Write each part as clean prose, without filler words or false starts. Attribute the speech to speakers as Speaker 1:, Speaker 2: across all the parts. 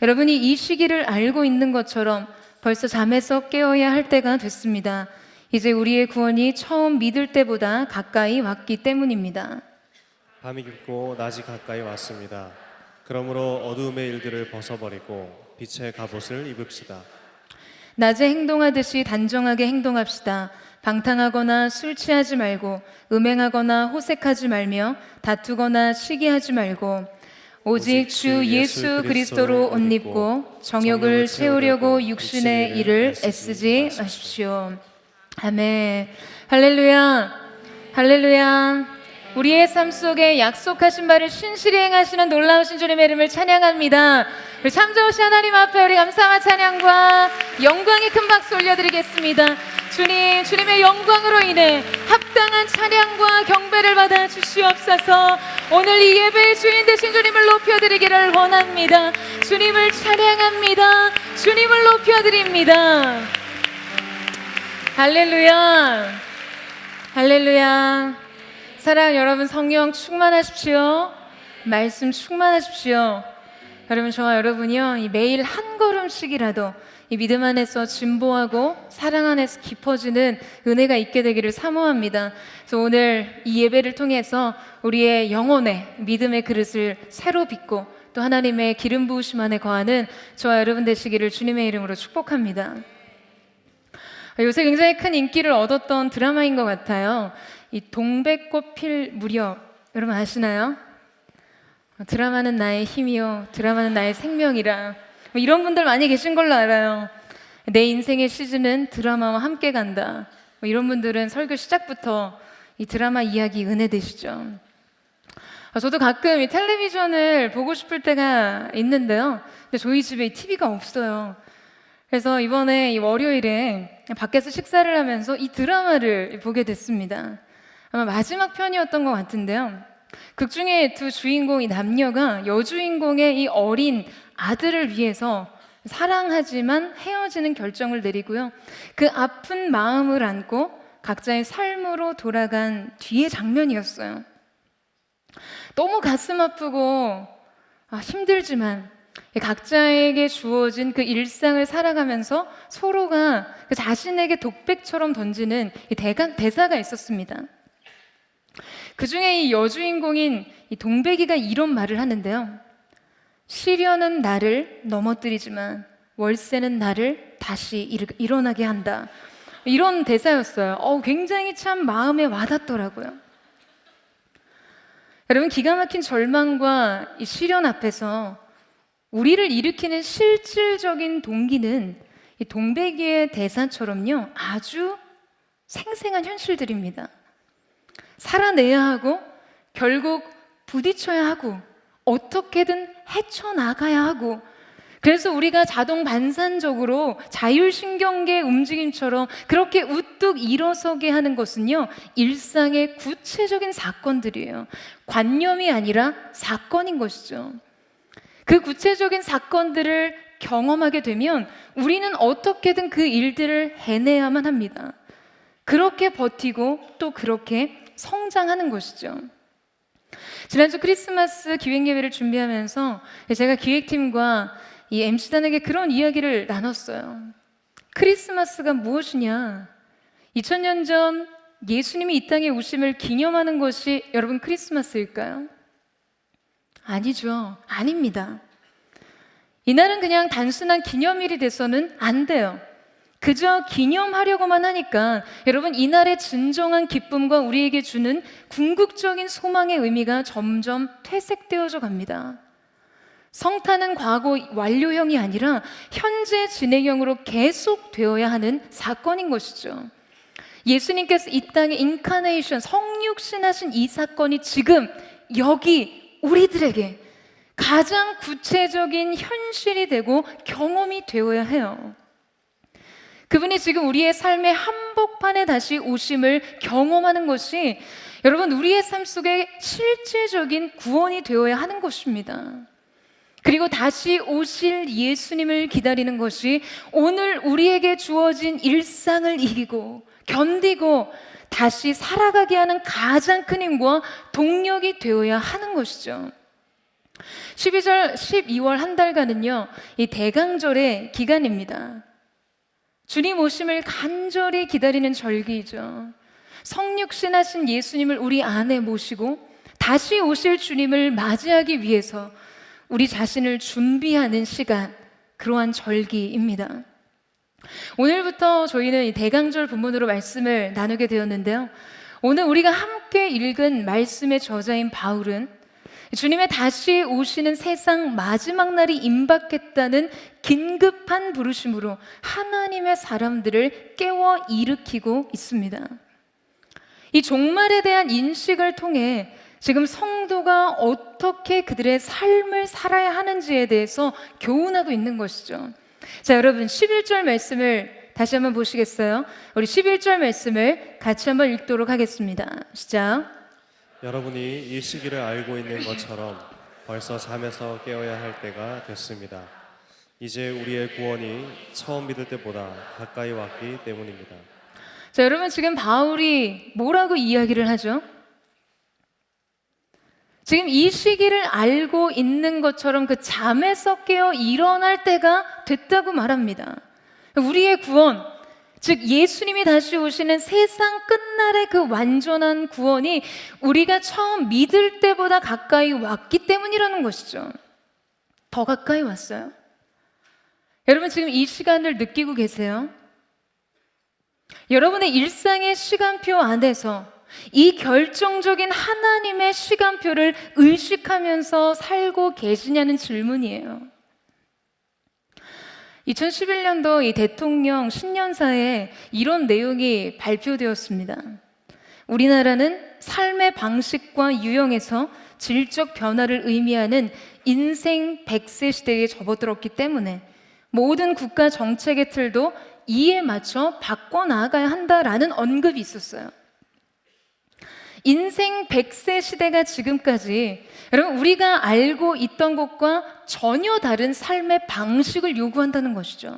Speaker 1: 여러분이 이 시기를 알고 있는 것처럼 벌써 잠에서 깨어야 할 때가 됐습니다. 이제 우리의 구원이 처음 믿을 때보다 가까이 왔기 때문입니다.
Speaker 2: 밤이 깊고 낮이 가까이 왔습니다. 그러므로 어두움의 일들을 벗어버리고 빛의 갑옷을 입읍시다.
Speaker 1: 낮에 행동하듯이 단정하게 행동합시다. 방탕하거나 술 취하지 말고 음행하거나 호색하지 말며 다투거나 시기하지 말고 오직 주 예수 그리스도로 옷 입고 정욕을 채우려고 육신의 일을 애쓰지 마십시오. 아멘. 할렐루야. 할렐루야. 우리의 삶 속에 약속하신 바를 신실히 행하시는 놀라우신 주님의 이름을 찬양합니다. 우리 참 좋으신 하나님 앞에 우리 감사와 찬양과 영광의 큰 박수 올려드리겠습니다. 주님, 주님의 영광으로 인해 합당한 찬양과 경배를 받아 주시옵소서. 오늘 이 예배의 주인 되신 주님을 높여드리기를 원합니다. 주님을 찬양합니다. 주님을 높여드립니다. 할렐루야. 할렐루야. 사랑하는 여러분, 성령 충만하십시오. 말씀 충만하십시오. 여러분, 저와 여러분이요, 이 매일 한 걸음씩이라도 이 믿음 안에서 진보하고 사랑 안에서 깊어지는 은혜가 있게 되기를 사모합니다. 그래서 오늘 이 예배를 통해서 우리의 영혼의 믿음의 그릇을 새로 빚고 또 하나님의 기름 부으심 안에 거하는 저와 여러분 되시기를 주님의 이름으로 축복합니다. 요새 굉장히 큰 인기를 얻었던 드라마인 것 같아요. 이 동백꽃 필 무렵, 여러분 아시나요? 드라마는 나의 힘이요, 드라마는 나의 생명이라, 이런 분들 많이 계신 걸로 알아요. 내 인생의 시즌은 드라마와 함께 간다, 이런 분들은 설교 시작부터 이 드라마 이야기 은혜되시죠. 저도 가끔 이 텔레비전을 보고 싶을 때가 있는데요, 근데 저희 집에 TV가 없어요. 그래서 이번에 이 월요일에 밖에서 식사를 하면서 이 드라마를 보게 됐습니다. 아마 마지막 편이었던 것 같은데요, 극 중에 두 주인공, 이 남녀가 여주인공의 이 어린 아들을 위해서 사랑하지만 헤어지는 결정을 내리고요, 그 아픈 마음을 안고 각자의 삶으로 돌아간 뒤의 장면이었어요. 너무 가슴 아프고 힘들지만 각자에게 주어진 그 일상을 살아가면서 서로가 그 자신에게 독백처럼 던지는 이 대사가 있었습니다. 그 중에 이 여주인공인 이 동백이가 이런 말을 하는데요, 시련은 나를 넘어뜨리지만 월세는 나를 다시 일어나게 한다, 이런 대사였어요. 굉장히 참 마음에 와닿더라고요. 여러분, 기가 막힌 절망과 이 시련 앞에서 우리를 일으키는 실질적인 동기는 이 동백이의 대사처럼요, 아주 생생한 현실들입니다. 살아내야 하고 결국 부딪혀야 하고 어떻게든 헤쳐나가야 하고, 그래서 우리가 자동 반사적으로 자율신경계 움직임처럼 그렇게 우뚝 일어서게 하는 것은요, 일상의 구체적인 사건들이에요. 관념이 아니라 사건인 것이죠. 그 구체적인 사건들을 경험하게 되면 우리는 어떻게든 그 일들을 해내야만 합니다. 그렇게 버티고 또 그렇게 성장하는 것이죠. 지난주 크리스마스 기획예배를 준비하면서 제가 기획팀과 이 MC단에게 그런 이야기를 나눴어요. 크리스마스가 무엇이냐? 2000년 전 예수님이 이 땅에 오심을 기념하는 것이 여러분 크리스마스일까요? 아니죠. 아닙니다. 이날은 그냥 단순한 기념일이 돼서는 안 돼요. 그저 기념하려고만 하니까 여러분, 이날의 진정한 기쁨과 우리에게 주는 궁극적인 소망의 의미가 점점 퇴색되어져 갑니다. 성탄은 과거 완료형이 아니라 현재 진행형으로 계속 되어야 하는 사건인 것이죠. 예수님께서 이 땅에 인카네이션, 성육신하신 이 사건이 지금 여기 우리들에게 가장 구체적인 현실이 되고 경험이 되어야 해요. 그분이 지금 우리의 삶의 한복판에 다시 오심을 경험하는 것이 여러분, 우리의 삶 속에 실제적인 구원이 되어야 하는 것입니다. 그리고 다시 오실 예수님을 기다리는 것이 오늘 우리에게 주어진 일상을 이기고 견디고 다시 살아가게 하는 가장 큰 힘과 동력이 되어야 하는 것이죠. 12월 한 달간은요, 이 대강절의 기간입니다. 주님 오심을 간절히 기다리는 절기이죠. 성육신하신 예수님을 우리 안에 모시고 다시 오실 주님을 맞이하기 위해서 우리 자신을 준비하는 시간, 그러한 절기입니다. 오늘부터 저희는 이 대강절 본문으로 말씀을 나누게 되었는데요. 오늘 우리가 함께 읽은 말씀의 저자인 바울은 주님의 다시 오시는 세상 마지막 날이 임박했다는 긴급한 부르심으로 하나님의 사람들을 깨워 일으키고 있습니다. 이 종말에 대한 인식을 통해 지금 성도가 어떻게 그들의 삶을 살아야 하는지에 대해서 교훈하고 있는 것이죠. 자, 여러분 11절 말씀을 다시 한번 보시겠어요? 우리 11절 말씀을 같이 한번 읽도록 하겠습니다. 시작.
Speaker 2: 여러분이 이 시기를 알고 있는 것처럼 벌써 잠에서 깨어야 할 때가 됐습니다. 이제 우리의 구원이 처음 믿을 때보다 가까이 왔기 때문입니다.
Speaker 1: 자, 여러분 지금 바울이 뭐라고 이야기를 하죠? 지금 이 시기를 알고 있는 것처럼 그 잠에서 깨어 일어날 때가 됐다고 말합니다. 우리의 구원, 즉 예수님이 다시 오시는 세상 끝날의 그 완전한 구원이 우리가 처음 믿을 때보다 가까이 왔기 때문이라는 것이죠. 더 가까이 왔어요. 여러분 지금 이 시간을 느끼고 계세요? 여러분의 일상의 시간표 안에서 이 결정적인 하나님의 시간표를 의식하면서 살고 계시냐는 질문이에요. 2011년도 이 대통령 신년사에 이런 내용이 발표되었습니다. 우리나라는 삶의 방식과 유형에서 질적 변화를 의미하는 인생 100세 시대에 접어들었기 때문에 모든 국가 정책의 틀도 이에 맞춰 바꿔나가야 한다라는 언급이 있었어요. 인생 100세 시대가 지금까지 여러분 우리가 알고 있던 것과 전혀 다른 삶의 방식을 요구한다는 것이죠.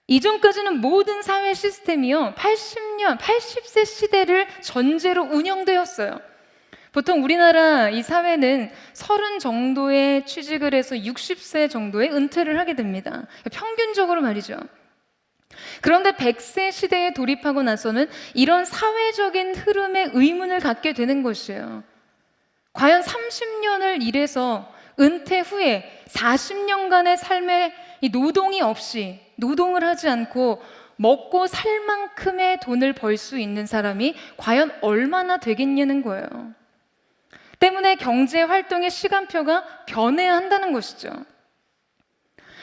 Speaker 1: 이전까지는 모든 사회 시스템이요 80세 시대를 전제로 운영되었어요. 보통 우리나라 이 사회는 30 정도에 취직을 해서 60세 정도에 은퇴를 하게 됩니다. 평균적으로 말이죠. 그런데 100세 시대에 돌입하고 나서는 이런 사회적인 흐름에 의문을 갖게 되는 것이에요. 과연 30년을 일해서 은퇴 후에 40년간의 삶에 이 노동이 없이 노동을 하지 않고 먹고 살 만큼의 돈을 벌 수 있는 사람이 과연 얼마나 되겠냐는 거예요. 때문에 경제 활동의 시간표가 변해야 한다는 것이죠.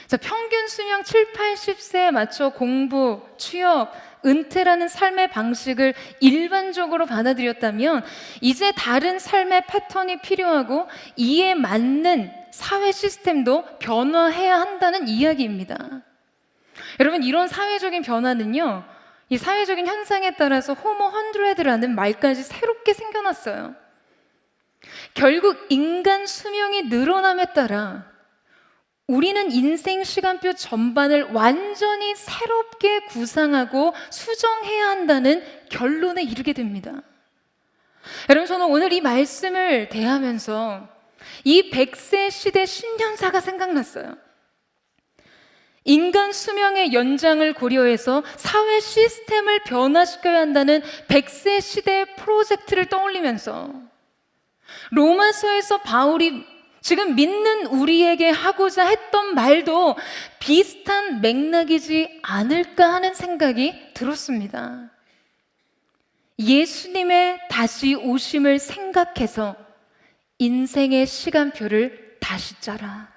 Speaker 1: 자, 평균 수명 7, 80세에 맞춰 공부, 취업, 은퇴라는 삶의 방식을 일반적으로 받아들였다면 이제 다른 삶의 패턴이 필요하고 이에 맞는 사회 시스템도 변화해야 한다는 이야기입니다. 여러분 이런 사회적인 변화는요, 이 사회적인 현상에 따라서 호모 헌드레드라는 말까지 새롭게 생겨났어요. 결국 인간 수명이 늘어남에 따라 우리는 인생 시간표 전반을 완전히 새롭게 구상하고 수정해야 한다는 결론에 이르게 됩니다. 여러분 저는 오늘 이 말씀을 대하면서 이 100세 시대 신년사가 생각났어요. 인간 수명의 연장을 고려해서 사회 시스템을 변화시켜야 한다는 100세 시대 프로젝트를 떠올리면서 로마서에서 바울이 지금 믿는 우리에게 하고자 했던 말도 비슷한 맥락이지 않을까 하는 생각이 들었습니다. 예수님의 다시 오심을 생각해서 인생의 시간표를 다시 짜라.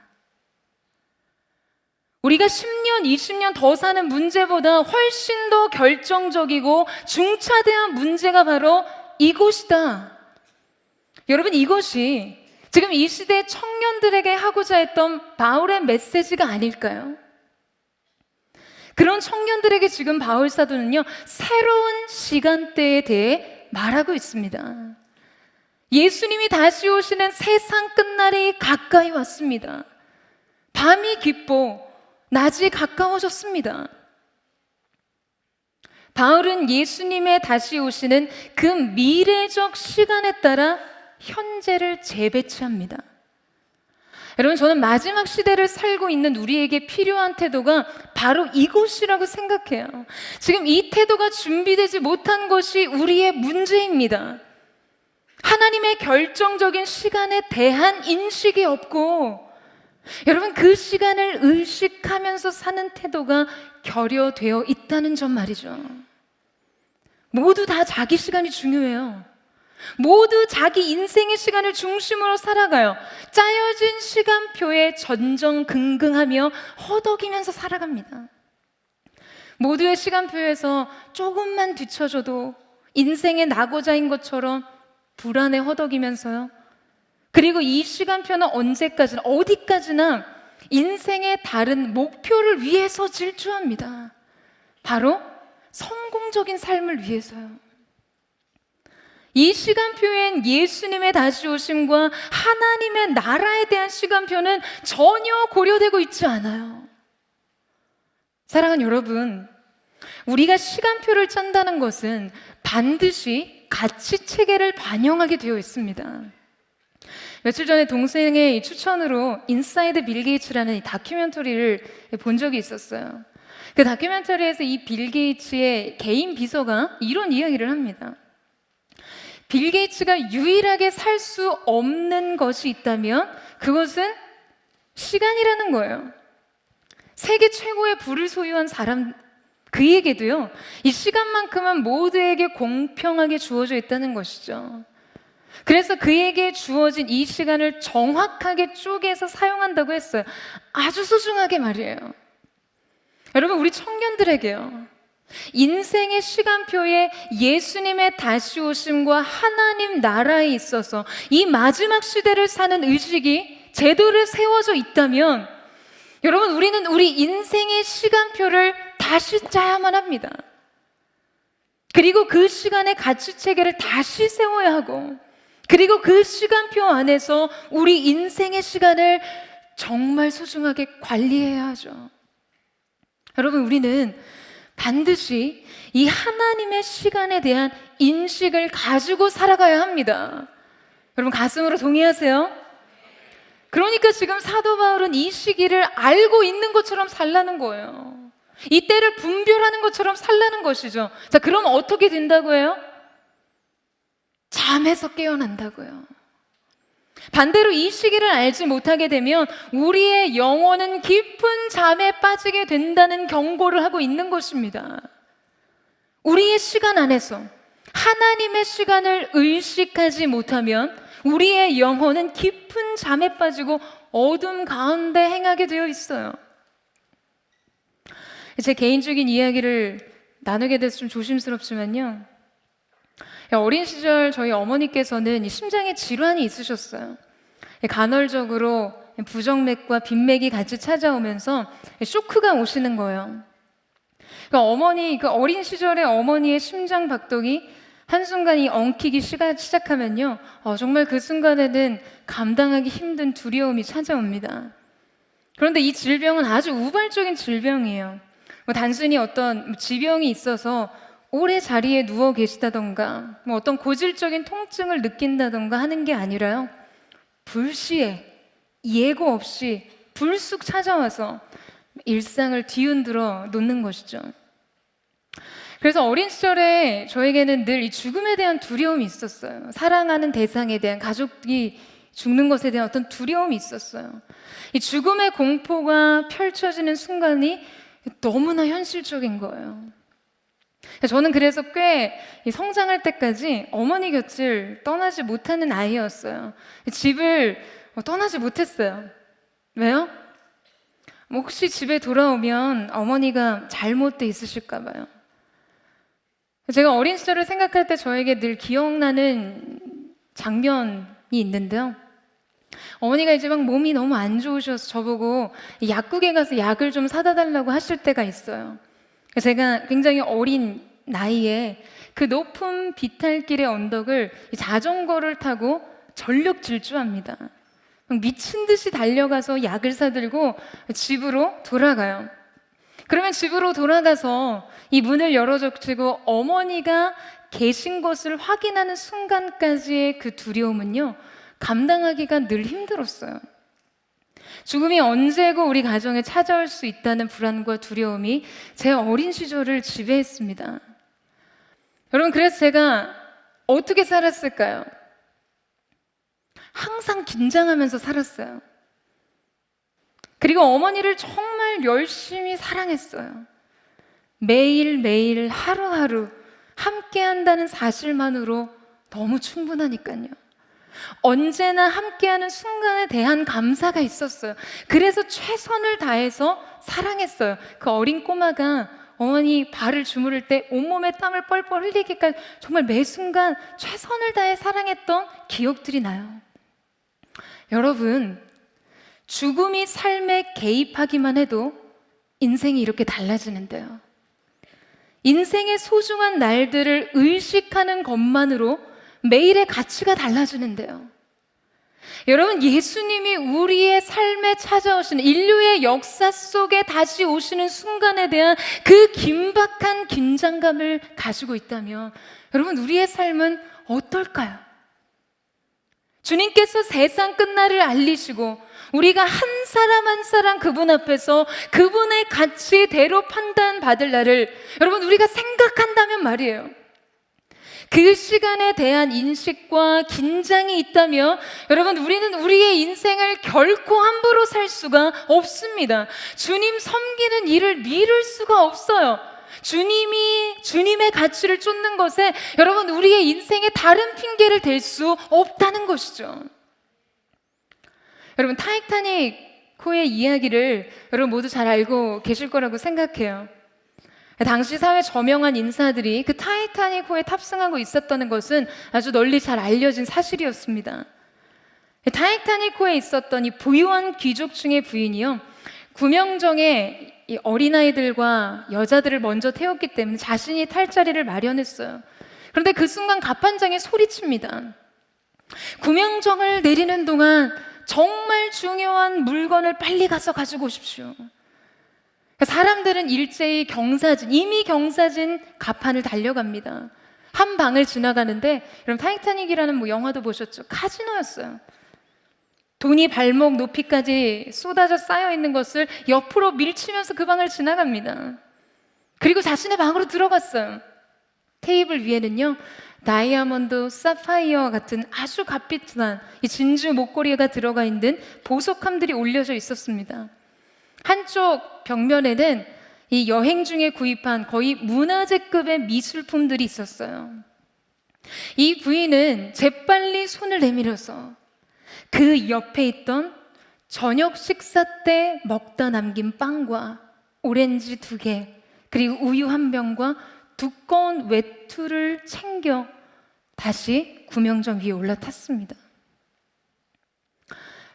Speaker 1: 우리가 10년, 20년 더 사는 문제보다 훨씬 더 결정적이고 중차대한 문제가 바로 이곳이다. 여러분 이것이 지금 이 시대 청년들에게 하고자 했던 바울의 메시지가 아닐까요? 그런 청년들에게 지금 바울 사도는요, 새로운 시간대에 대해 말하고 있습니다. 예수님이 다시 오시는 세상 끝날이 가까이 왔습니다. 밤이 깊고 낮이 가까워졌습니다. 바울은 예수님의 다시 오시는 그 미래적 시간에 따라 현재를 재배치합니다. 여러분, 저는 마지막 시대를 살고 있는 우리에게 필요한 태도가 바로 이것이라고 생각해요. 지금 이 태도가 준비되지 못한 것이 우리의 문제입니다. 하나님의 결정적인 시간에 대한 인식이 없고, 여러분, 그 시간을 의식하면서 사는 태도가 결여되어 있다는 점 말이죠. 모두 다 자기 시간이 중요해요. 모두 자기 인생의 시간을 중심으로 살아가요. 짜여진 시간표에 전전긍긍하며 허덕이면서 살아갑니다. 모두의 시간표에서 조금만 뒤쳐져도 인생의 낙오자인 것처럼 불안에 허덕이면서요. 그리고 이 시간표는 언제까지나, 어디까지나 인생의 다른 목표를 위해서 질주합니다. 바로 성공적인 삶을 위해서요. 이 시간표엔 예수님의 다시 오심과 하나님의 나라에 대한 시간표는 전혀 고려되고 있지 않아요. 사랑하는 여러분, 우리가 시간표를 짠다는 것은 반드시 가치 체계를 반영하게 되어 있습니다. 며칠 전에 동생의 추천으로 인사이드 빌 게이츠라는 이 다큐멘터리를 본 적이 있었어요. 그 다큐멘터리에서 이 빌 게이츠의 개인 비서가 이런 이야기를 합니다. 빌 게이츠가 유일하게 살 수 없는 것이 있다면 그것은 시간이라는 거예요. 세계 최고의 부를 소유한 사람 그에게도요, 이 시간만큼은 모두에게 공평하게 주어져 있다는 것이죠. 그래서 그에게 주어진 이 시간을 정확하게 쪼개서 사용한다고 했어요. 아주 소중하게 말이에요. 여러분, 우리 청년들에게요, 인생의 시간표에 예수님의 다시 오심과 하나님 나라에 있어서 이 마지막 시대를 사는 의식이 제도를 세워져 있다면, 여러분, 우리는 우리 인생의 시간표를 다시 짜야만 합니다. 그리고 그 시간의 가치 체계를 다시 세워야 하고, 그리고 그 시간표 안에서 우리 인생의 시간을 정말 소중하게 관리해야 하죠. 여러분, 우리는 반드시 이 하나님의 시간에 대한 인식을 가지고 살아가야 합니다. 여러분, 가슴으로 동의하세요? 그러니까 지금 사도 바울은 이 시기를 알고 있는 것처럼 살라는 거예요. 이 때를 분별하는 것처럼 살라는 것이죠. 자, 그럼 어떻게 된다고 해요? 잠에서 깨어난다고요. 반대로 이 시기를 알지 못하게 되면 우리의 영혼은 깊은 잠에 빠지게 된다는 경고를 하고 있는 것입니다. 우리의 시간 안에서 하나님의 시간을 의식하지 못하면 우리의 영혼은 깊은 잠에 빠지고 어둠 가운데 행하게 되어 있어요. 제 개인적인 이야기를 나누게 돼서 좀 조심스럽지만요, 어린 시절 저희 어머니께서는 심장에 질환이 있으셨어요. 간헐적으로 부정맥과 빈맥이 같이 찾아오면서 쇼크가 오시는 거예요. 그 어린 시절의 어머니의 심장 박동이 한순간이 엉키기 시작하면요, 정말 그 순간에는 감당하기 힘든 두려움이 찾아옵니다. 그런데 이 질병은 아주 우발적인 질병이에요. 단순히 어떤 지병이 있어서 오래 자리에 누워 계시다던가 어떤 고질적인 통증을 느낀다던가 하는 게 아니라요, 불시에 예고 없이 불쑥 찾아와서 일상을 뒤흔들어 놓는 것이죠. 그래서 어린 시절에 저에게는 늘 이 죽음에 대한 두려움이 있었어요. 사랑하는 대상에 대한, 가족이 죽는 것에 대한 어떤 두려움이 있었어요. 이 죽음의 공포가 펼쳐지는 순간이 너무나 현실적인 거예요. 저는 그래서 꽤 성장할 때까지 어머니 곁을 떠나지 못하는 아이였어요. 집을 떠나지 못했어요. 왜요? 혹시 집에 돌아오면 어머니가 잘못돼 있으실까 봐요. 제가 어린 시절을 생각할 때 저에게 늘 기억나는 장면이 있는데요, 어머니가 이제 막 몸이 너무 안 좋으셔서 저보고 약국에 가서 약을 좀 사다 달라고 하실 때가 있어요. 제가 굉장히 어린 나이에 그 높은 비탈길의 언덕을 자전거를 타고 전력 질주합니다. 미친 듯이 달려가서 약을 사들고 집으로 돌아가요. 그러면 집으로 돌아가서 이 문을 열어젖히고 어머니가 계신 것을 확인하는 순간까지의 그 두려움은요, 감당하기가 늘 힘들었어요. 죽음이 언제고 우리 가정에 찾아올 수 있다는 불안과 두려움이 제 어린 시절을 지배했습니다. 여러분, 그래서 제가 어떻게 살았을까요? 항상 긴장하면서 살았어요. 그리고 어머니를 정말 열심히 사랑했어요. 매일매일 하루하루 함께 한다는 사실만으로 너무 충분하니까요. 언제나 함께하는 순간에 대한 감사가 있었어요. 그래서 최선을 다해서 사랑했어요. 그 어린 꼬마가 어머니 발을 주무를 때 온몸에 땀을 뻘뻘 흘리기까지 정말 매 순간 최선을 다해 사랑했던 기억들이 나요. 여러분, 죽음이 삶에 개입하기만 해도 인생이 이렇게 달라지는데요. 인생의 소중한 날들을 의식하는 것만으로 매일의 가치가 달라지는데요. 여러분, 예수님이 우리의 삶에 찾아오시는, 인류의 역사 속에 다시 오시는 순간에 대한 그 긴박한 긴장감을 가지고 있다면 여러분, 우리의 삶은 어떨까요? 주님께서 세상 끝날을 알리시고 우리가 한 사람 한 사람 그분 앞에서 그분의 가치대로 판단받을 날을 여러분, 우리가 생각한다면 말이에요, 그 시간에 대한 인식과 긴장이 있다면 여러분, 우리는 우리의 인생을 결코 함부로 살 수가 없습니다. 주님 섬기는 일을 미룰 수가 없어요. 주님의 가치를 쫓는 것에 여러분, 우리의 인생에 다른 핑계를 댈 수 없다는 것이죠. 여러분, 타이타닉호의 이야기를 여러분 모두 잘 알고 계실 거라고 생각해요. 당시 사회 저명한 인사들이 그 타이타닉호에 탑승하고 있었다는 것은 아주 널리 잘 알려진 사실이었습니다. 타이타닉호에 있었던 이 부유한 귀족 중의 부인이요, 구명정에 이 어린아이들과 여자들을 먼저 태웠기 때문에 자신이 탈 자리를 마련했어요. 그런데 그 순간 갑판장이 소리칩니다. 구명정을 내리는 동안 정말 중요한 물건을 빨리 가서 가지고 오십시오. 사람들은 일제히 이미 경사진 갑판을 달려갑니다. 한 방을 지나가는데, 여러분 타이타닉이라는 영화도 보셨죠? 카지노였어요. 돈이 발목 높이까지 쏟아져 쌓여 있는 것을 옆으로 밀치면서 그 방을 지나갑니다. 그리고 자신의 방으로 들어갔어요. 테이블 위에는요, 다이아몬드, 사파이어 같은 아주 값비싼 이 진주 목걸이가 들어가 있는 보석함들이 올려져 있었습니다. 한쪽 벽면에는 이 여행 중에 구입한 거의 문화재급의 미술품들이 있었어요. 이 부인은 재빨리 손을 내밀어서 그 옆에 있던 저녁 식사 때 먹다 남긴 빵과 오렌지 2개, 그리고 우유 1병과 두꺼운 외투를 챙겨 다시 구명정 위에 올라탔습니다.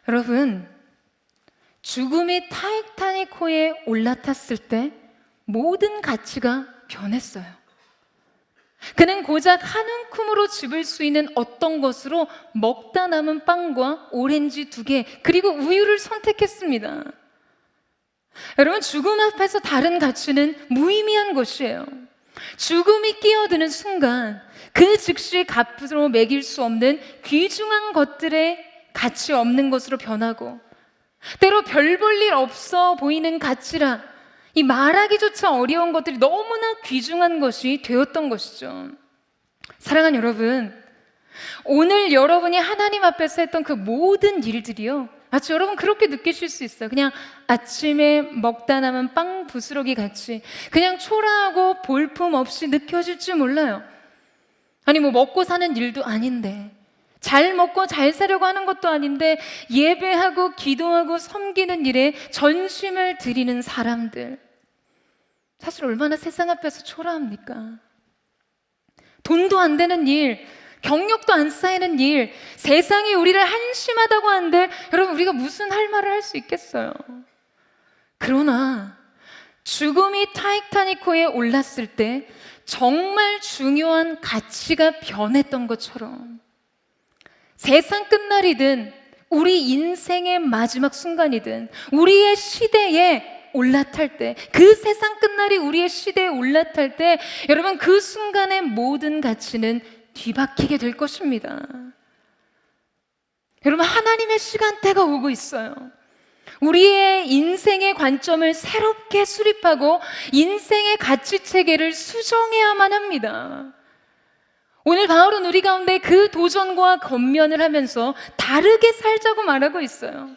Speaker 1: 여러분, 죽음이 타이타닉호에 올라탔을 때 모든 가치가 변했어요. 그는 고작 한 움큼으로 집을 수 있는 어떤 것으로 먹다 남은 빵과 오렌지 2개, 그리고 우유를 선택했습니다. 여러분, 죽음 앞에서 다른 가치는 무의미한 것이에요. 죽음이 끼어드는 순간 그 즉시 값으로 매길 수 없는 귀중한 것들의 가치 없는 것으로 변하고, 때로 별 볼 일 없어 보이는 가치라 이 말하기조차 어려운 것들이 너무나 귀중한 것이 되었던 것이죠. 사랑하는 여러분, 오늘 여러분이 하나님 앞에서 했던 그 모든 일들이요, 아주 여러분 그렇게 느끼실 수 있어요. 그냥 아침에 먹다 남은 빵 부스러기 같이 그냥 초라하고 볼품 없이 느껴질 줄 몰라요. 아니 먹고 사는 일도 아닌데, 잘 먹고 잘 사려고 하는 것도 아닌데 예배하고 기도하고 섬기는 일에 전심을 드리는 사람들, 사실 얼마나 세상 앞에서 초라합니까? 돈도 안 되는 일, 경력도 안 쌓이는 일, 세상이 우리를 한심하다고 하는데 여러분, 우리가 무슨 할 말을 할 수 있겠어요? 그러나 죽음이 타이타닉호에 올랐을 때 정말 중요한 가치가 변했던 것처럼, 세상 끝날이든 우리 인생의 마지막 순간이든 우리의 시대에 올라탈 때, 그 세상 끝날이 우리의 시대에 올라탈 때 여러분 그 순간의 모든 가치는 뒤바뀌게 될 것입니다. 여러분 하나님의 시간대가 오고 있어요. 우리의 인생의 관점을 새롭게 수립하고 인생의 가치 체계를 수정해야만 합니다. 오늘 바울은 우리 가운데 그 도전과 권면을 하면서 다르게 살자고 말하고 있어요.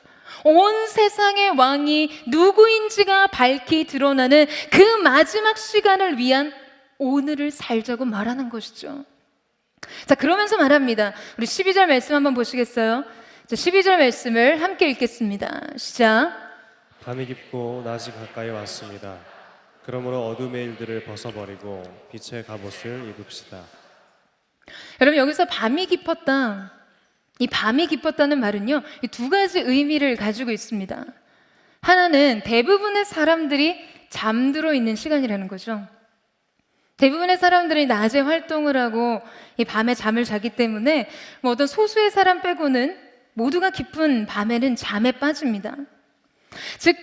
Speaker 1: 온 세상의 왕이 누구인지가 밝히 드러나는 그 마지막 시간을 위한 오늘을 살자고 말하는 것이죠. 자, 그러면서 말합니다. 우리 12절 말씀 한번 보시겠어요? 자, 12절 말씀을 함께 읽겠습니다. 시작.
Speaker 2: 밤이 깊고 낮이 가까이 왔습니다. 그러므로 어둠의 일들을 벗어버리고 빛의 갑옷을 입읍시다.
Speaker 1: 여러분 여기서 밤이 깊었다. 이 밤이 깊었다는 말은요, 이 두 가지 의미를 가지고 있습니다. 하나는 대부분의 사람들이 잠들어 있는 시간이라는 거죠. 대부분의 사람들이 낮에 활동을 하고 이 밤에 잠을 자기 때문에 뭐 어떤 소수의 사람 빼고는 모두가 깊은 밤에는 잠에 빠집니다. 즉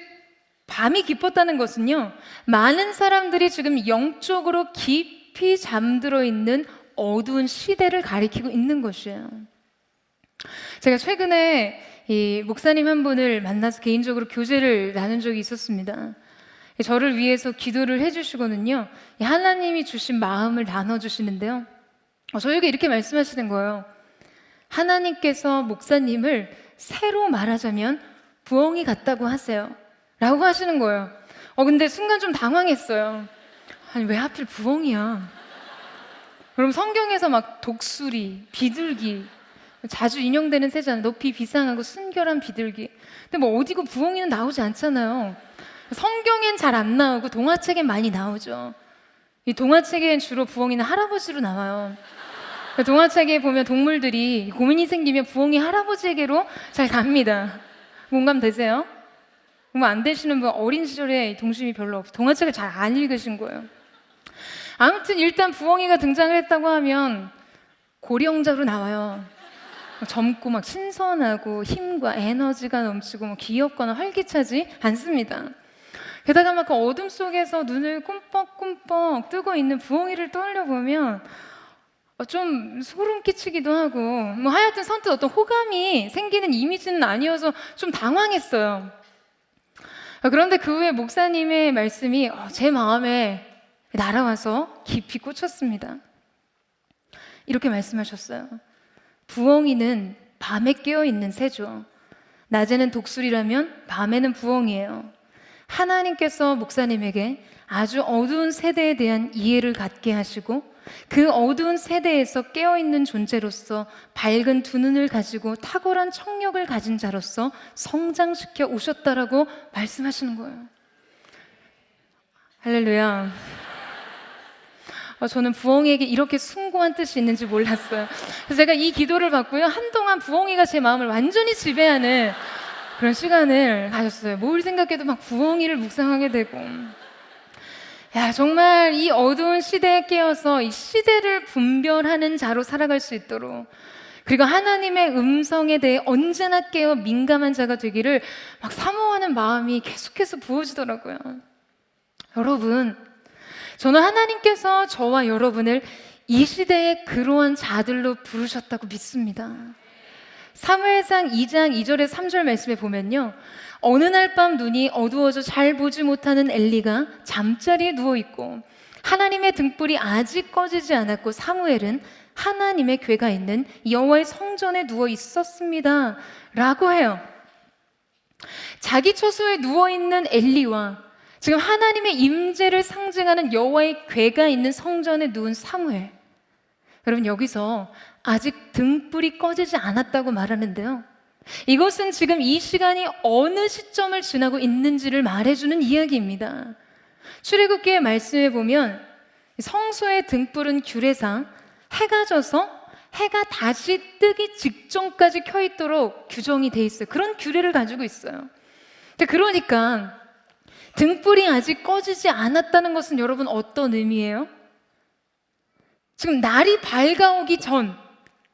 Speaker 1: 밤이 깊었다는 것은요, 많은 사람들이 지금 영적으로 깊이 잠들어 있는 어두운 시대를 가리키고 있는 것이에요. 제가 최근에 이 목사님 한 분을 만나서 개인적으로 교제를 나눈 적이 있었습니다. 저를 위해서 기도를 해주시고는요, 하나님이 주신 마음을 나눠주시는데요, 저에게 이렇게 말씀하시는 거예요. 하나님께서 목사님을 새로 말하자면 부엉이 같다고 하세요 라고 하시는 거예요. 근데 순간 좀 당황했어요. 아니 왜 하필 부엉이야? 그럼 성경에서 막 독수리, 비둘기 자주 인용되는 새잖아요. 높이 비상하고 순결한 비둘기. 근데 뭐 어디고 부엉이는 나오지 않잖아요. 성경엔 잘 안 나오고 동화책엔 많이 나오죠. 이 동화책엔 주로 부엉이는 할아버지로 나와요. 동화책에 보면 동물들이 고민이 생기면 부엉이 할아버지에게로 잘 갑니다. 공감 되세요? 공감 안 되시는 분 어린 시절에 동심이 별로 없어요. 동화책을 잘 안 읽으신 거예요. 아무튼 일단 부엉이가 등장을 했다고 하면 고령자로 나와요. 젊고 막 신선하고 힘과 에너지가 넘치고 뭐 귀엽거나 활기차지 않습니다. 게다가 막 그 어둠 속에서 눈을 꿈뻑꿈뻑 뜨고 있는 부엉이를 떠올려 보면 좀 소름 끼치기도 하고 뭐 하여튼 선뜻 어떤 호감이 생기는 이미지는 아니어서 좀 당황했어요. 그런데 그 후에 목사님의 말씀이 제 마음에 날아와서 깊이 꽂혔습니다. 이렇게 말씀하셨어요. 부엉이는 밤에 깨어있는 새죠. 낮에는 독수리라면 밤에는 부엉이에요. 하나님께서 목사님에게 아주 어두운 세대에 대한 이해를 갖게 하시고 그 어두운 세대에서 깨어있는 존재로서 밝은 두 눈을 가지고 탁월한 청력을 가진 자로서 성장시켜 오셨다라고 말씀하시는 거예요. 할렐루야. 저는 부엉이에게 이렇게 숭고한 뜻이 있는지 몰랐어요. 그래서 제가 이 기도를 받고요, 한동안 부엉이가 제 마음을 완전히 지배하는 그런 시간을 가졌어요. 뭘 생각해도 막 부엉이를 묵상하게 되고, 정말 이 어두운 시대에 깨어서 이 시대를 분별하는 자로 살아갈 수 있도록, 그리고 하나님의 음성에 대해 언제나 깨어 민감한 자가 되기를 막 사모하는 마음이 계속해서 부어지더라고요. 여러분, 저는 하나님께서 저와 여러분을 이 시대의 그러한 자들로 부르셨다고 믿습니다. 사무엘상 2장 2절에 3절 말씀에 보면요, 어느 날 밤 눈이 어두워져 잘 보지 못하는 엘리가 잠자리에 누워있고 하나님의 등불이 아직 꺼지지 않았고 사무엘은 하나님의 궤가 있는 여호와의 성전에 누워 있었습니다 라고 해요. 자기 처소에 누워있는 엘리와 지금 하나님의 임재를 상징하는 여호와의 궤가 있는 성전에 누운 사무엘, 여러분 여기서 아직 등불이 꺼지지 않았다고 말하는데요, 이것은 지금 이 시간이 어느 시점을 지나고 있는지를 말해주는 이야기입니다. 출애굽기의 말씀에 보면 성소의 등불은 규례상 해가 져서 해가 다시 뜨기 직전까지 켜 있도록 규정이 돼 있어요. 그런 규례를 가지고 있어요. 그러니까 등불이 아직 꺼지지 않았다는 것은 여러분 어떤 의미예요? 지금 날이 밝아오기 전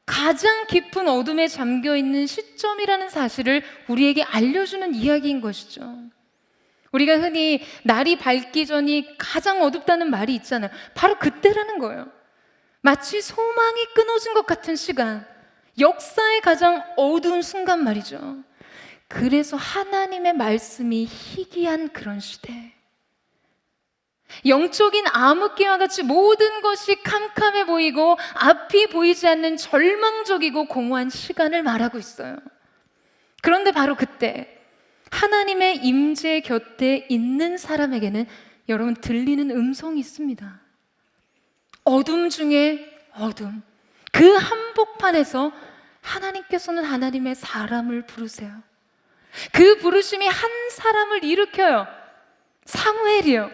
Speaker 1: 가장 깊은 어둠에 잠겨 있는 시점이라는 사실을 우리에게 알려주는 이야기인 것이죠. 우리가 흔히 날이 밝기 전이 가장 어둡다는 말이 있잖아요. 바로 그때라는 거예요. 마치 소망이 끊어진 것 같은 시간, 역사의 가장 어두운 순간 말이죠. 그래서 하나님의 말씀이 희귀한 그런 시대, 영적인 암흑기와 같이 모든 것이 캄캄해 보이고 앞이 보이지 않는 절망적이고 공허한 시간을 말하고 있어요. 그런데 바로 그때 하나님의 임재 곁에 있는 사람에게는 여러분 들리는 음성이 있습니다. 어둠 중에 어둠, 그 한복판에서 하나님께서는 하나님의 사람을 부르세요. 그 부르심이 한 사람을 일으켜요. 사무엘이요.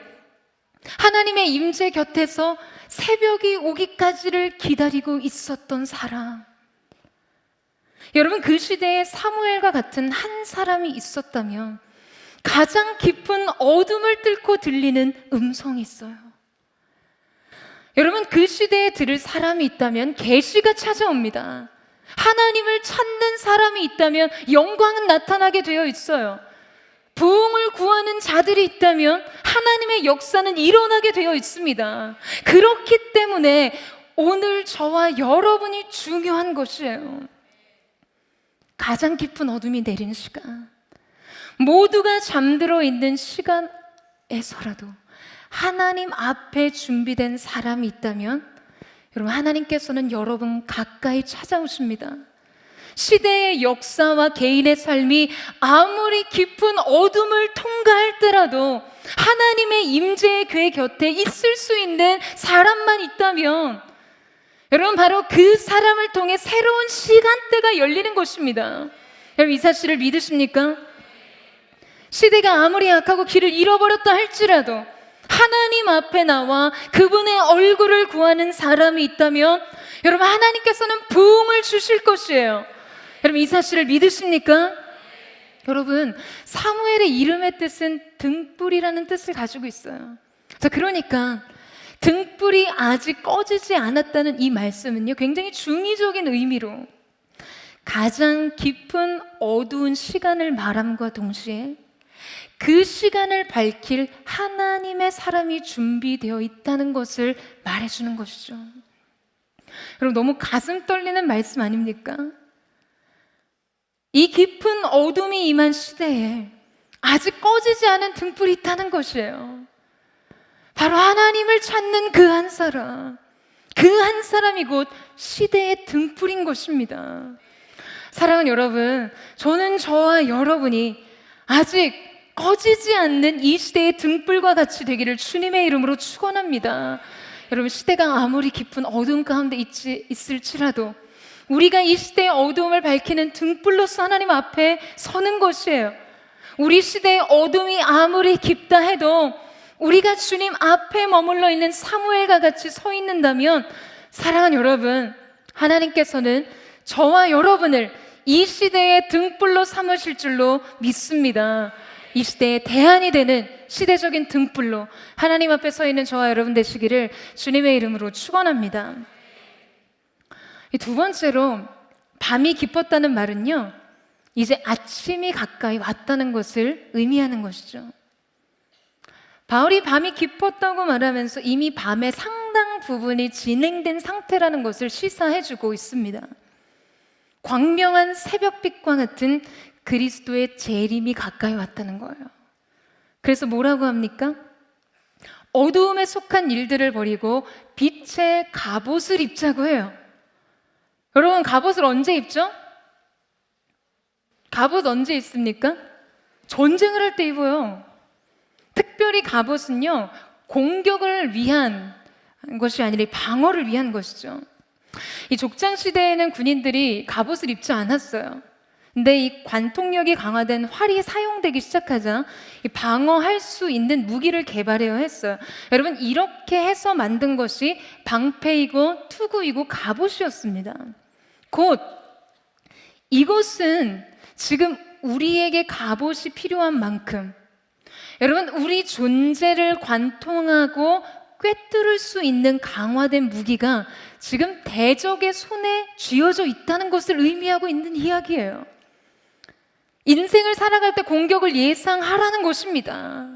Speaker 1: 하나님의 임재 곁에서 새벽이 오기까지를 기다리고 있었던 사람. 여러분, 그 시대에 사무엘과 같은 한 사람이 있었다면 가장 깊은 어둠을 뚫고 들리는 음성이 있어요. 여러분, 그 시대에 들을 사람이 있다면 계시가 찾아옵니다. 하나님을 찾는 사람이 있다면 영광은 나타나게 되어 있어요. 부흥을 구하는 자들이 있다면 하나님의 역사는 일어나게 되어 있습니다. 그렇기 때문에 오늘 저와 여러분이 중요한 것이에요. 가장 깊은 어둠이 내리는 시간, 모두가 잠들어 있는 시간에서라도 하나님 앞에 준비된 사람이 있다면 여러분, 하나님께서는 여러분 가까이 찾아오십니다. 시대의 역사와 개인의 삶이 아무리 깊은 어둠을 통과할 때라도 하나님의 임재의 궤 곁에 있을 수 있는 사람만 있다면 여러분, 바로 그 사람을 통해 새로운 시간대가 열리는 것입니다. 여러분, 이 사실을 믿으십니까? 시대가 아무리 약하고 길을 잃어버렸다 할지라도 하나님 앞에 나와 그분의 얼굴을 구하는 사람이 있다면 여러분, 하나님께서는 부흥을 주실 것이에요. 여러분, 이 사실을 믿으십니까? 여러분, 사무엘의 이름의 뜻은 등불이라는 뜻을 가지고 있어요. 자, 그러니까 등불이 아직 꺼지지 않았다는 이 말씀은요, 굉장히 중의적인 의미로 가장 깊은 어두운 시간을 말함과 동시에 그 시간을 밝힐 하나님의 사람이 준비되어 있다는 것을 말해주는 것이죠. 여러분, 너무 가슴 떨리는 말씀 아닙니까? 이 깊은 어둠이 임한 시대에 아직 꺼지지 않은 등불이 있다는 것이에요. 바로 하나님을 찾는 그 한 사람, 그 한 사람이 곧 시대의 등불인 것입니다. 사랑하는 여러분, 저는 저와 여러분이 아직 꺼지지 않는 이 시대의 등불과 같이 되기를 주님의 이름으로 축원합니다. 여러분, 시대가 아무리 깊은 어두움 가운데 있을지라도 우리가 이 시대의 어두움을 밝히는 등불로서 하나님 앞에 서는 것이에요. 우리 시대의 어둠이 아무리 깊다 해도 우리가 주님 앞에 머물러 있는 사무엘과 같이 서 있는다면 사랑하는 여러분, 하나님께서는 저와 여러분을 이 시대의 등불로 삼으실 줄로 믿습니다. 이 시대의 대안이 되는 시대적인 등불로 하나님 앞에 서 있는 저와 여러분 되시기를 주님의 이름으로 축원합니다. 두 번째로, 밤이 깊었다는 말은요, 이제 아침이 가까이 왔다는 것을 의미하는 것이죠. 바울이 밤이 깊었다고 말하면서 이미 밤의 상당 부분이 진행된 상태라는 것을 시사해주고 있습니다. 광명한 새벽빛과 같은 그리스도의 재림이 가까이 왔다는 거예요. 그래서 뭐라고 합니까? 어두움에 속한 일들을 버리고 빛의 갑옷을 입자고 해요. 여러분, 갑옷을 언제 입죠? 갑옷 언제 입습니까? 전쟁을 할 때 입어요. 특별히 갑옷은요, 공격을 위한 것이 아니라 방어를 위한 것이죠. 이 족장 시대에는 군인들이 갑옷을 입지 않았어요. 근데 이 관통력이 강화된 활이 사용되기 시작하자 이 방어할 수 있는 무기를 개발해야 했어요. 여러분, 이렇게 해서 만든 것이 방패이고 투구이고 갑옷이었습니다. 곧 이것은 지금 우리에게 갑옷이 필요한 만큼 여러분, 우리 존재를 관통하고 꿰뚫을 수 있는 강화된 무기가 지금 대적의 손에 쥐어져 있다는 것을 의미하고 있는 이야기예요. 인생을 살아갈 때 공격을 예상하라는 것입니다.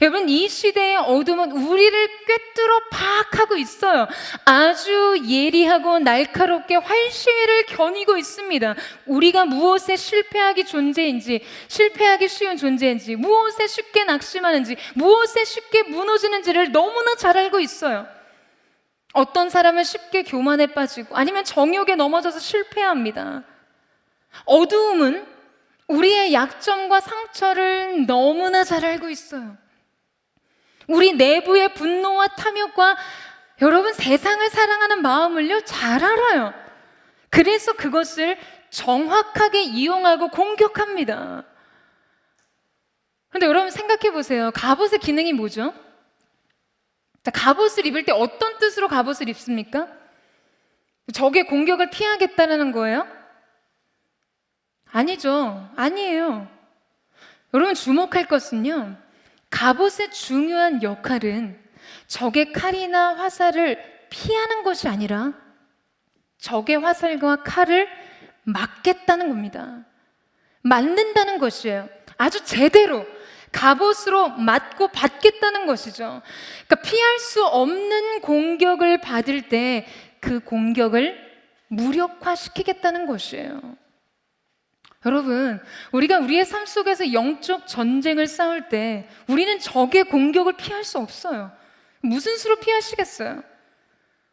Speaker 1: 여러분, 이 시대의 어둠은 우리를 꿰뚫어 파악하고 있어요. 아주 예리하고 날카롭게 활시위를 겨누고 있습니다. 우리가 무엇에 실패하기 쉬운 존재인지, 무엇에 쉽게 낙심하는지, 무엇에 쉽게 무너지는지를 너무나 잘 알고 있어요. 어떤 사람은 쉽게 교만에 빠지고 아니면 정욕에 넘어져서 실패합니다. 어두움은 우리의 약점과 상처를 너무나 잘 알고 있어요. 우리 내부의 분노와 탐욕과 여러분 세상을 사랑하는 마음을요 잘 알아요. 그래서 그것을 정확하게 이용하고 공격합니다. 그런데 여러분 생각해 보세요. 갑옷의 기능이 뭐죠? 갑옷을 입을 때 어떤 뜻으로 갑옷을 입습니까? 적의 공격을 피하겠다는 거예요? 아니죠. 아니에요. 여러분 주목할 것은요, 갑옷의 중요한 역할은 적의 칼이나 화살을 피하는 것이 아니라 적의 화살과 칼을 막겠다는 겁니다. 맞는다는 것이에요. 아주 제대로 갑옷으로 맞고 받겠다는 것이죠. 그러니까 피할 수 없는 공격을 받을 때 그 공격을 무력화시키겠다는 것이에요. 여러분, 우리가 우리의 삶 속에서 영적 전쟁을 싸울 때 우리는 적의 공격을 피할 수 없어요. 무슨 수로 피하시겠어요?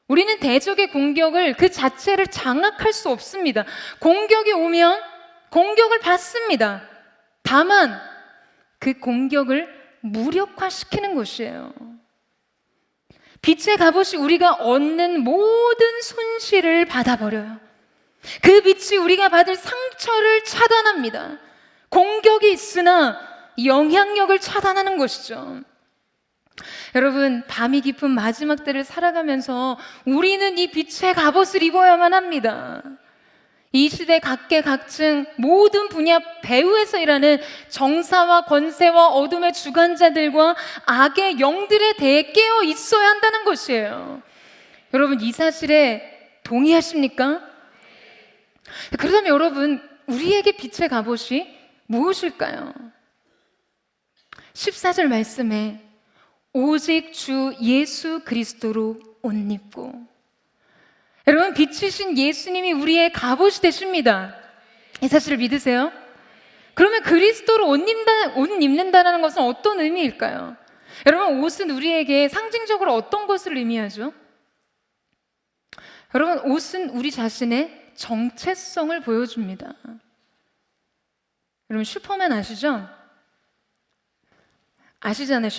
Speaker 1: 우리는 대적의 공격을 그 자체를 장악할 수 없습니다. 공격이 오면 공격을 받습니다. 다만 그 공격을 무력화시키는 것이에요. 빛의 갑옷이 우리가 얻는 모든 손실을 받아버려요. 그 빛이 우리가 받을 상처를 차단합니다. 공격이 있으나 영향력을 차단하는 것이죠. 여러분, 밤이 깊은 마지막 때를 살아가면서 우리는 이 빛의 갑옷을 입어야만 합니다. 이 시대 각계각층 모든 분야 배후에서 일하는 정사와 권세와 어둠의 주관자들과 악의 영들에 대해 깨어 있어야 한다는 것이에요. 여러분, 이 사실에 동의하십니까? 그렇다면 여러분, 우리에게 빛의 갑옷이 무엇일까요? 14절 말씀에 오직 주 예수 그리스도로 옷 입고, 여러분, 빛이신 예수님이 우리의 갑옷이 되십니다. 이 사실을 믿으세요? 그러면 그리스도로 옷 입는다는 것은 어떤 의미일까요? 여러분, 옷은 우리에게 상징적으로 어떤 것을 의미하죠? 여러분, 옷은 우리 자신의 정체성을 보여줍니다. 여러분, 슈퍼맨 아시죠? 아시잖아요.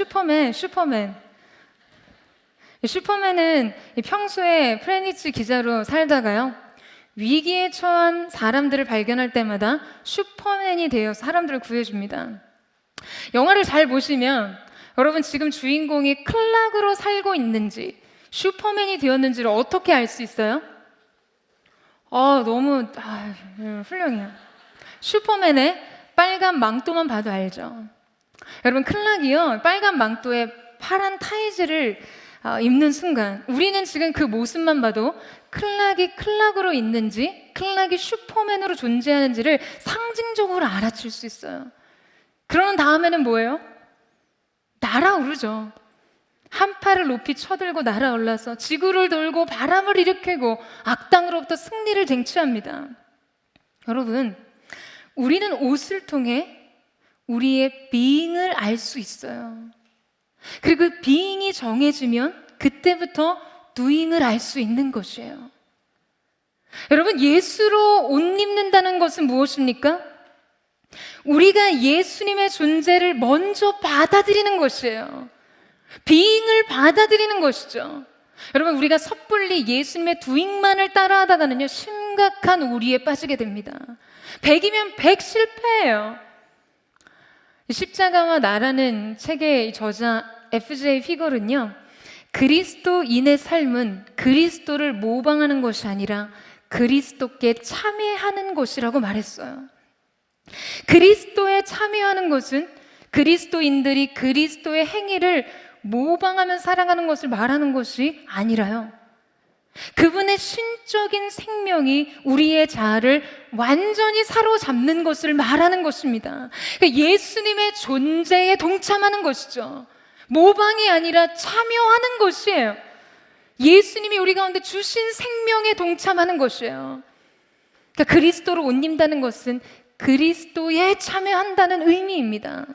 Speaker 1: 슈퍼맨은 평소에 프레니츠 기자로 살다가요, 위기에 처한 사람들을 발견할 때마다 슈퍼맨이 되어서 사람들을 구해줍니다. 영화를 잘 보시면 여러분, 지금 주인공이 클락으로 살고 있는지 슈퍼맨이 되었는지를 어떻게 알 수 있어요? 너무 훌륭해요. 슈퍼맨의 빨간 망토만 봐도 알죠. 여러분, 클락이요, 빨간 망토에 파란 타이즈를 입는 순간 우리는 지금 그 모습만 봐도 클락이 클락으로 있는지 클락이 슈퍼맨으로 존재하는지를 상징적으로 알아챌 수 있어요. 그런 다음에는 뭐예요? 날아오르죠. 한 팔을 높이 쳐들고 날아올라서 지구를 돌고 바람을 일으키고 악당으로부터 승리를 쟁취합니다. 여러분, 우리는 옷을 통해 우리의 being을 알 수 있어요. 그리고 그 being이 정해지면 그때부터 doing을 알 수 있는 것이에요. 여러분, 예수로 옷 입는다는 것은 무엇입니까? 우리가 예수님의 존재를 먼저 받아들이는 것이에요. being을 받아들이는 것이죠. 여러분, 우리가 섣불리 예수님의 doing만을 따라하다가는요, 심각한 오리에 빠지게 됩니다. 100이면 100 실패해요. 십자가와 나라는 책의 저자 F.J. 피걸은요, 그리스도인의 삶은 그리스도를 모방하는 것이 아니라 그리스도께 참여하는 것이라고 말했어요. 그리스도에 참여하는 것은 그리스도인들이 그리스도의 행위를 모방하며 살아가는 것을 말하는 것이 아니라요, 그분의 신적인 생명이 우리의 자아를 완전히 사로잡는 것을 말하는 것입니다. 그러니까 예수님의 존재에 동참하는 것이죠. 모방이 아니라 참여하는 것이에요. 예수님이 우리 가운데 주신 생명에 동참하는 것이에요. 그러니까 그리스도로 옷 입는다는 것은 그리스도에 참여한다는 의미입니다.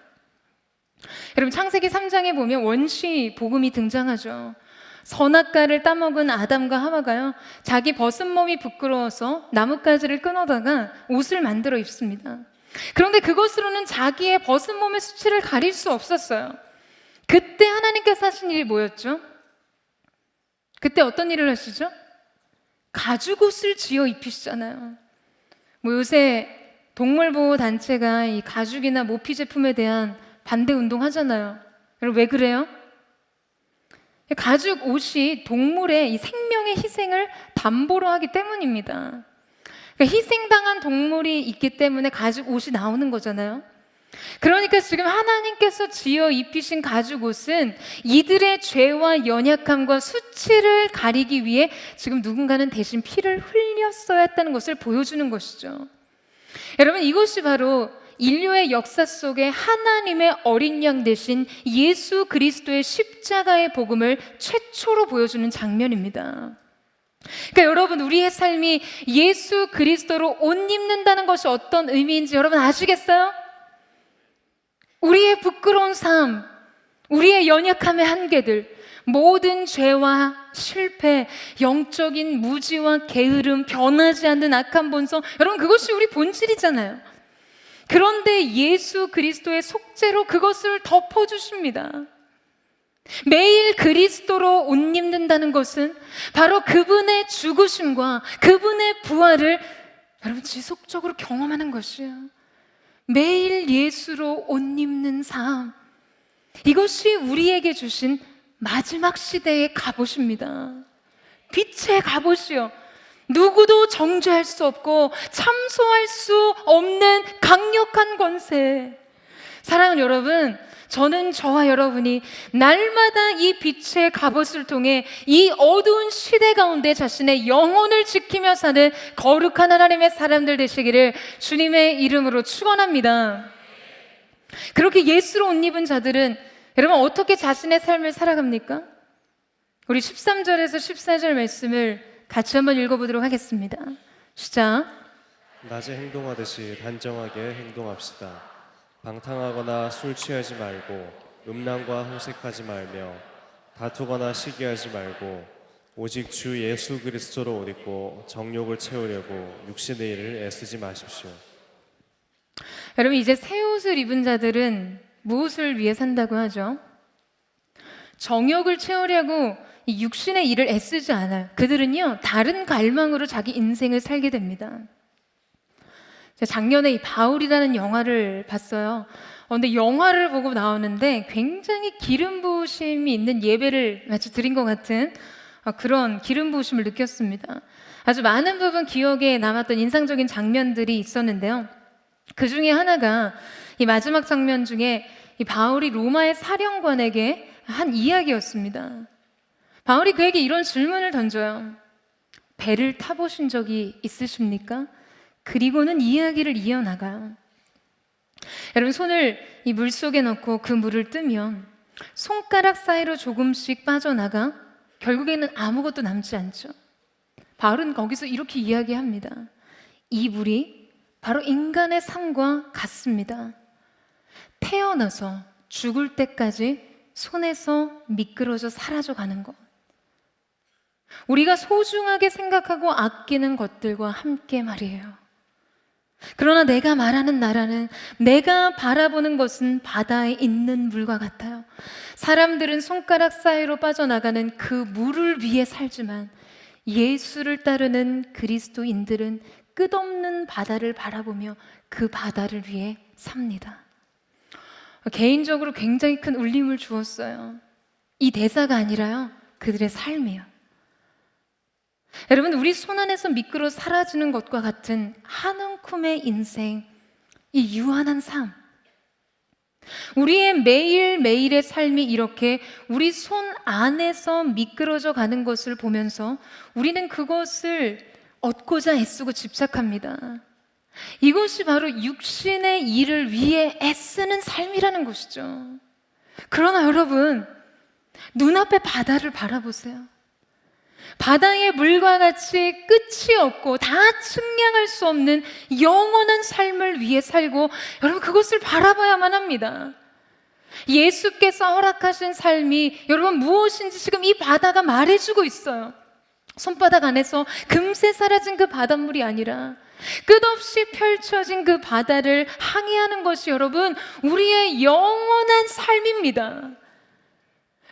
Speaker 1: 여러분, 창세기 3장에 보면 원시 복음이 등장하죠. 선악과를 따먹은 아담과 하와가요, 자기 벗은 몸이 부끄러워서 나뭇가지를 끊어다가 옷을 만들어 입습니다. 그런데 그것으로는 자기의 벗은 몸의 수치를 가릴 수 없었어요. 그때 하나님께서 하신 일이 뭐였죠? 그때 어떤 일을 하시죠? 가죽옷을 지어 입히시잖아요. 뭐 요새 동물보호단체가 이 가죽이나 모피 제품에 대한 반대 운동 하잖아요. 여러분, 왜 그래요? 가죽 옷이 동물의 이 생명의 희생을 담보로 하기 때문입니다. 그러니까 희생당한 동물이 있기 때문에 가죽 옷이 나오는 거잖아요. 그러니까 지금 하나님께서 지어 입히신 가죽 옷은 이들의 죄와 연약함과 수치를 가리기 위해 지금 누군가는 대신 피를 흘렸어야 했다는 것을 보여주는 것이죠. 여러분, 이것이 바로 인류의 역사 속에 하나님의 어린 양 되신 예수 그리스도의 십자가의 복음을 최초로 보여주는 장면입니다. 그러니까 여러분, 우리의 삶이 예수 그리스도로 옷 입는다는 것이 어떤 의미인지 여러분 아시겠어요? 우리의 부끄러운 삶, 우리의 연약함의 한계들, 모든 죄와 실패, 영적인 무지와 게으름, 변하지 않는 악한 본성, 여러분 그것이 우리 본질이잖아요. 그런데 예수 그리스도의 속죄로 그것을 덮어주십니다. 매일 그리스도로 옷 입는다는 것은 바로 그분의 죽으심과 그분의 부활을 여러분 지속적으로 경험하는 것이에요. 매일 예수로 옷 입는 삶, 이것이 우리에게 주신 마지막 시대의 갑옷입니다. 빛의 갑옷이요, 누구도 정죄할 수 없고 참소할 수 없는 강력한 권세. 사랑하는 여러분, 저는 저와 여러분이 날마다 이 빛의 갑옷을 통해 이 어두운 시대 가운데 자신의 영혼을 지키며 사는 거룩한 하나님의 사람들 되시기를 주님의 이름으로 축원합니다. 그렇게 예수로 옷 입은 자들은 여러분 어떻게 자신의 삶을 살아갑니까? 우리 13절에서 14절 말씀을 같이 한번 읽어보도록 하겠습니다. 시작.
Speaker 2: 낮에 행동하듯이 단정하게 행동합시다. 방탕하거나 술 취하지 말고 음란과 호색하지 말며 다투거나 시기하지 말고 오직 주 예수 그리스도로 옷 입고 정욕을 채우려고 육신의 일을 애쓰지 마십시오.
Speaker 1: 여러분, 이제 새 옷을 입은 자들은 무엇을 위해 산다고 하죠? 정욕을 채우려고 이 육신의 일을 애쓰지 않아요. 그들은요, 다른 갈망으로 자기 인생을 살게 됩니다. 제가 작년에 이 바울이라는 영화를 봤어요. 근데 영화를 보고 나오는데 굉장히 기름 부으심이 있는 예배를 마치 드린 것 같은 그런 기름 부으심을 느꼈습니다. 아주 많은 부분 기억에 남았던 인상적인 장면들이 있었는데요. 그 중에 하나가 이 마지막 장면 중에 이 바울이 로마의 사령관에게 한 이야기였습니다. 바울이 그에게 이런 질문을 던져요. 배를 타보신 적이 있으십니까? 그리고는 이야기를 이어나가요. 여러분, 손을 이 물속에 넣고 그 물을 뜨면 손가락 사이로 조금씩 빠져나가 결국에는 아무것도 남지 않죠. 바울은 거기서 이렇게 이야기합니다. 이 물이 바로 인간의 삶과 같습니다. 태어나서 죽을 때까지 손에서 미끄러져 사라져 가는 것. 우리가 소중하게 생각하고 아끼는 것들과 함께 말이에요. 그러나 내가 말하는 나라는, 내가 바라보는 것은 바다에 있는 물과 같아요. 사람들은 손가락 사이로 빠져나가는 그 물을 위해 살지만 예수를 따르는 그리스도인들은 끝없는 바다를 바라보며 그 바다를 위해 삽니다. 개인적으로 굉장히 큰 울림을 주었어요. 이 대사가 아니라요, 그들의 삶이요. 여러분, 우리 손 안에서 미끄러 사라지는 것과 같은 한 움큼의 인생, 이 유한한 삶, 우리의 매일매일의 삶이 이렇게 우리 손 안에서 미끄러져 가는 것을 보면서 우리는 그것을 얻고자 애쓰고 집착합니다. 이것이 바로 육신의 일을 위해 애쓰는 삶이라는 것이죠. 그러나 여러분, 눈앞의 바다를 바라보세요. 바다의 물과 같이 끝이 없고 다 측량할 수 없는 영원한 삶을 위해 살고, 여러분 그것을 바라봐야만 합니다. 예수께서 허락하신 삶이 여러분 무엇인지 지금 이 바다가 말해주고 있어요. 손바닥 안에서 금세 사라진 그 바닷물이 아니라 끝없이 펼쳐진 그 바다를 항해하는 것이 여러분 우리의 영원한 삶입니다.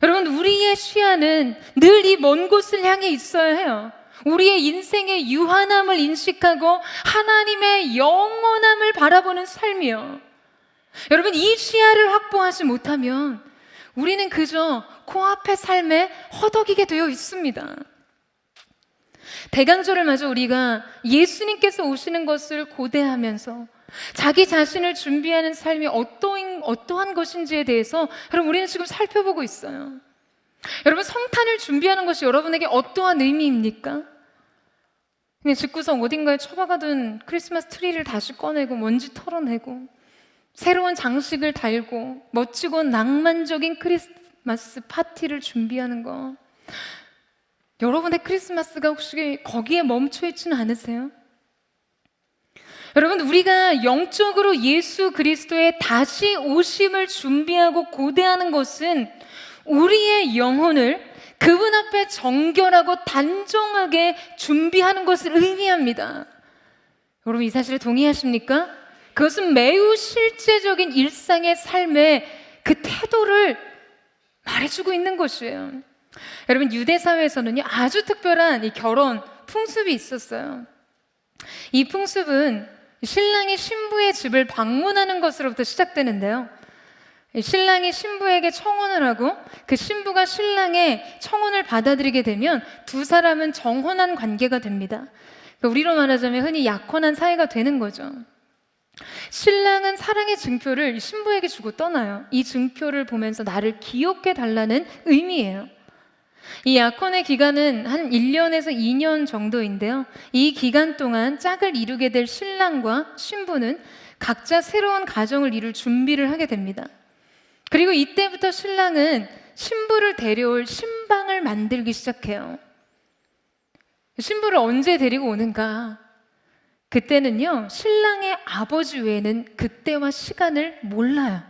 Speaker 1: 여러분, 우리의 시야는 늘 이 먼 곳을 향해 있어야 해요. 우리의 인생의 유한함을 인식하고 하나님의 영원함을 바라보는 삶이요. 여러분, 이 시야를 확보하지 못하면 우리는 그저 코앞의 삶에 허덕이게 되어 있습니다. 대강절을 맞아 우리가 예수님께서 오시는 것을 고대하면서 자기 자신을 준비하는 삶이 어떠한 것인지에 대해서 여러분 우리는 지금 살펴보고 있어요. 여러분, 성탄을 준비하는 것이 여러분에게 어떠한 의미입니까? 그냥 집구석 어딘가에 처박아둔 크리스마스 트리를 다시 꺼내고 먼지 털어내고 새로운 장식을 달고 멋지고 낭만적인 크리스마스 파티를 준비하는 거, 여러분의 크리스마스가 혹시 거기에 멈춰 있지는 않으세요? 여러분, 우리가 영적으로 예수 그리스도의 다시 오심을 준비하고 고대하는 것은 우리의 영혼을 그분 앞에 정결하고 단정하게 준비하는 것을 의미합니다. 여러분, 이 사실에 동의하십니까? 그것은 매우 실제적인 일상의 삶의 그 태도를 말해주고 있는 것이에요. 여러분, 유대 사회에서는요 아주 특별한 이 결혼 풍습이 있었어요. 이 풍습은 신랑이 신부의 집을 방문하는 것으로부터 시작되는데요, 신랑이 신부에게 청혼을 하고 그 신부가 신랑의 청혼을 받아들이게 되면 두 사람은 정혼한 관계가 됩니다. 그러니까 우리로 말하자면 흔히 약혼한 사이가 되는 거죠. 신랑은 사랑의 증표를 신부에게 주고 떠나요. 이 증표를 보면서 나를 기억해 달라는 의미예요. 이 약혼의 기간은 한 1년에서 2년 정도인데요, 이 기간 동안 짝을 이루게 될 신랑과 신부는 각자 새로운 가정을 이룰 준비를 하게 됩니다. 그리고 이때부터 신랑은 신부를 데려올 신방을 만들기 시작해요. 신부를 언제 데리고 오는가? 그때는요 신랑의 아버지 외에는 그때와 시간을 몰라요.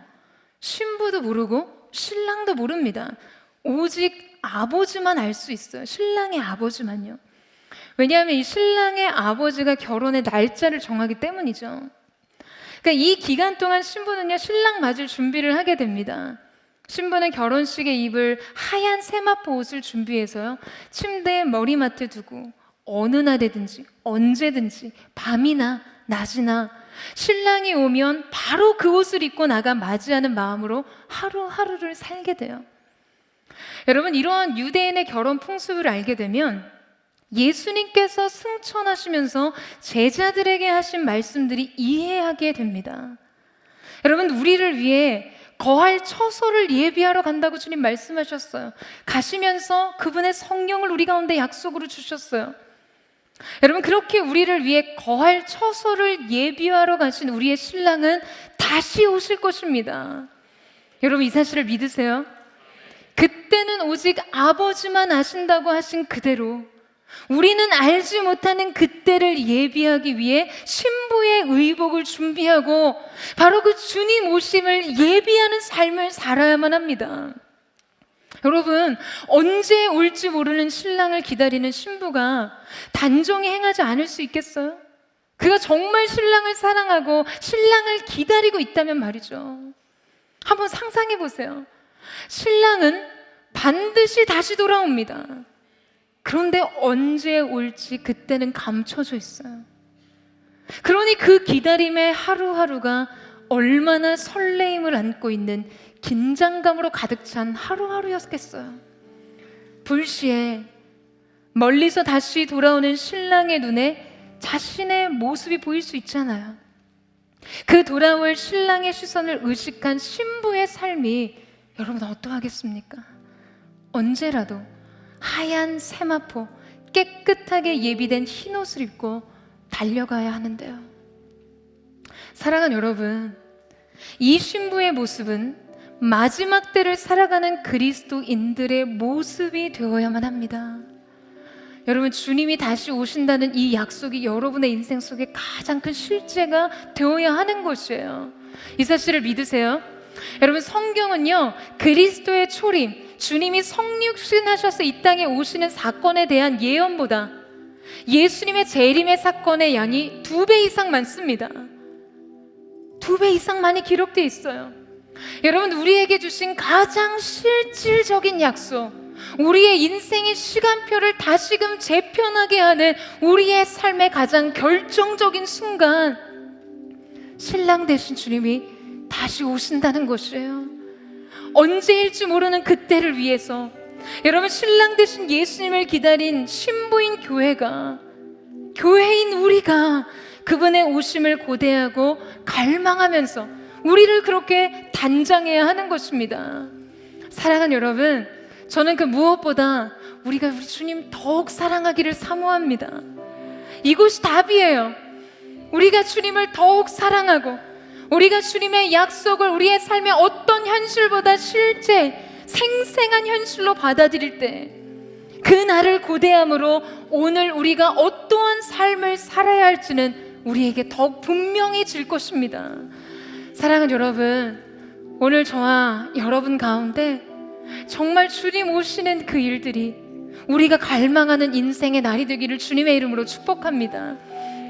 Speaker 1: 신부도 모르고 신랑도 모릅니다. 오직 아버지만 알 수 있어요. 신랑의 아버지만요. 왜냐하면 이 신랑의 아버지가 결혼의 날짜를 정하기 때문이죠. 그러니까 이 기간 동안 신부는요 신랑 맞을 준비를 하게 됩니다. 신부는 결혼식에 입을 하얀 세마포 옷을 준비해서요 침대에 머리맡에 두고 어느 날이든지 언제든지 밤이나 낮이나 신랑이 오면 바로 그 옷을 입고 나가 맞이하는 마음으로 하루하루를 살게 돼요. 여러분, 이러한 유대인의 결혼 풍습을 알게 되면 예수님께서 승천하시면서 제자들에게 하신 말씀들이 이해하게 됩니다. 여러분, 우리를 위해 거할 처소를 예비하러 간다고 주님 말씀하셨어요. 가시면서 그분의 성령을 우리 가운데 약속으로 주셨어요. 여러분, 그렇게 우리를 위해 거할 처소를 예비하러 가신 우리의 신랑은 다시 오실 것입니다. 여러분, 이 사실을 믿으세요? 그때는 오직 아버지만 아신다고 하신 그대로 우리는 알지 못하는 그때를 예비하기 위해 신부의 의복을 준비하고 바로 그 주님 오심을 예비하는 삶을 살아야만 합니다. 여러분, 언제 올지 모르는 신랑을 기다리는 신부가 단정히 행하지 않을 수 있겠어요? 그가 정말 신랑을 사랑하고 신랑을 기다리고 있다면 말이죠. 한번 상상해 보세요. 신랑은 반드시 다시 돌아옵니다. 그런데 언제 올지 그때는 감춰져 있어요. 그러니 그 기다림의 하루하루가 얼마나 설레임을 안고 있는 긴장감으로 가득 찬 하루하루였겠어요. 불시에 멀리서 다시 돌아오는 신랑의 눈에 자신의 모습이 보일 수 있잖아요. 그 돌아올 신랑의 시선을 의식한 신부의 삶이 여러분 어떠하겠습니까? 언제라도 하얀 세마포 깨끗하게 예비된 흰 옷을 입고 달려가야 하는데요. 사랑하는 여러분, 이 신부의 모습은 마지막 때를 살아가는 그리스도인들의 모습이 되어야만 합니다. 여러분, 주님이 다시 오신다는 이 약속이 여러분의 인생 속에 가장 큰 실제가 되어야 하는 것이에요. 이 사실을 믿으세요? 여러분, 성경은요, 그리스도의 초림, 주님이 성육신하셔서 이 땅에 오시는 사건에 대한 예언보다 예수님의 재림의 사건의 양이 2배 이상 많습니다. 2배 이상 많이 기록되어 있어요. 여러분, 우리에게 주신 가장 실질적인 약속, 우리의 인생의 시간표를 다시금 재편하게 하는 우리의 삶의 가장 결정적인 순간, 신랑 되신 주님이 다시 오신다는 것이에요. 언제일지 모르는 그때를 위해서 여러분, 신랑 되신 예수님을 기다린 신부인 교회가, 교회인 우리가 그분의 오심을 고대하고 갈망하면서 우리를 그렇게 단장해야 하는 것입니다. 사랑하는 여러분, 저는 그 무엇보다 우리가 우리 주님 더욱 사랑하기를 사모합니다. 이것이 답이에요. 우리가 주님을 더욱 사랑하고 우리가 주님의 약속을 우리의 삶의 어떤 현실보다 실제 생생한 현실로 받아들일 때 그 날을 고대함으로 오늘 우리가 어떠한 삶을 살아야 할지는 우리에게 더욱 분명해질 것입니다. 사랑하는 여러분, 오늘 저와 여러분 가운데 정말 주님 오시는 그 일들이 우리가 갈망하는 인생의 날이 되기를 주님의 이름으로 축복합니다.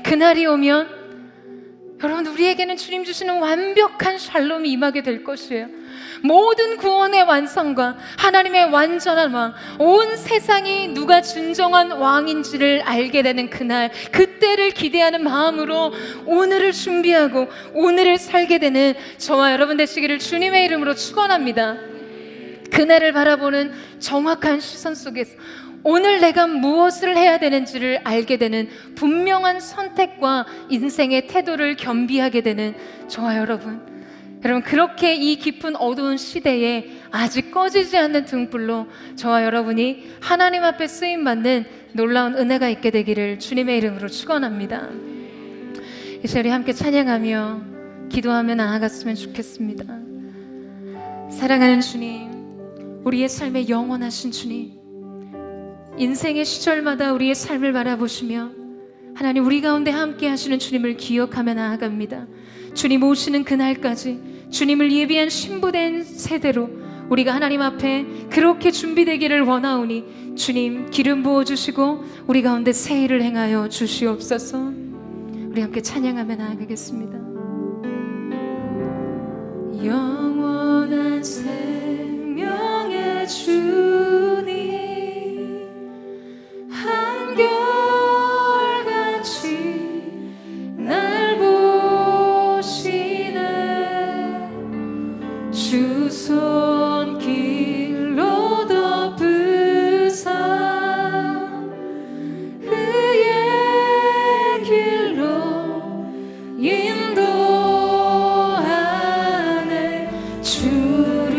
Speaker 1: 그날이 오면 여러분, 우리에게는 주님 주시는 완벽한 샬롬이 임하게 될 것이에요. 모든 구원의 완성과 하나님의 완전한 왕, 온 세상이 누가 진정한 왕인지를 알게 되는 그날, 그때를 기대하는 마음으로 오늘을 준비하고 오늘을 살게 되는 저와 여러분 되시기를 주님의 이름으로 축원합니다. 그날을 바라보는 정확한 시선 속에서 오늘 내가 무엇을 해야 되는지를 알게 되는 분명한 선택과 인생의 태도를 겸비하게 되는 저와 여러분, 그렇게 이 깊은 어두운 시대에 아직 꺼지지 않는 등불로 저와 여러분이 하나님 앞에 쓰임받는 놀라운 은혜가 있게 되기를 주님의 이름으로 축원합니다. 이 시간에 함께 찬양하며 기도하며 나아갔으면 좋겠습니다. 사랑하는 주님, 우리의 삶에 영원하신 주님, 인생의 시절마다 우리의 삶을 바라보시며 하나님, 우리 가운데 함께 하시는 주님을 기억하며 나아갑니다. 주님 오시는 그날까지 주님을 예비한 신부된 세대로 우리가 하나님 앞에 그렇게 준비되기를 원하오니 주님 기름 부어주시고 우리 가운데 새 일을 행하여 주시옵소서. 우리 함께 찬양하며 나아가겠습니다. 영원한 생명의 주님, 한결같이 날 보시네. 주 손길로 덮으사 의의 길로 인도하네. 주를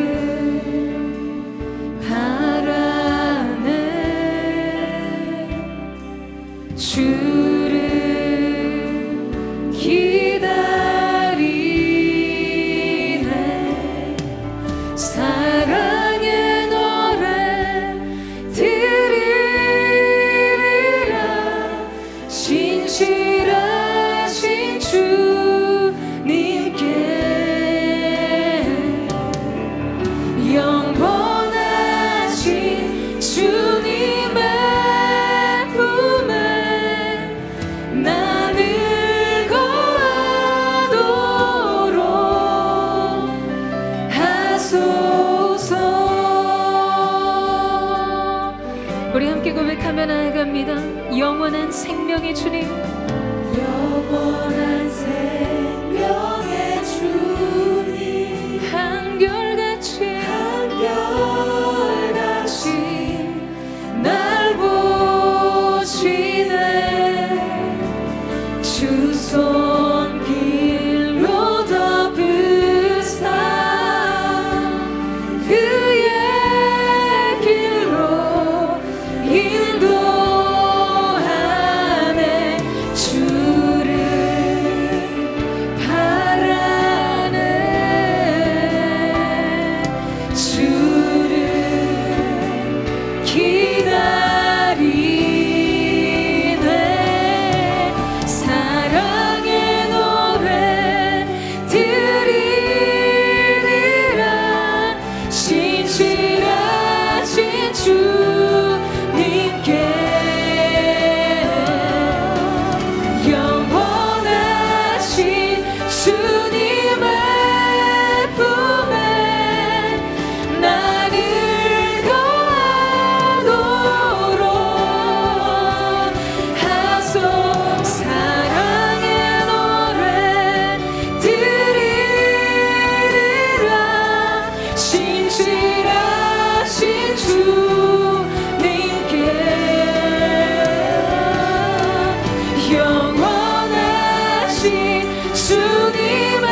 Speaker 1: 주님의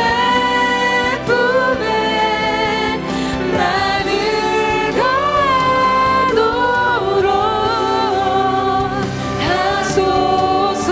Speaker 1: 품에 나를 거하도록 하소서.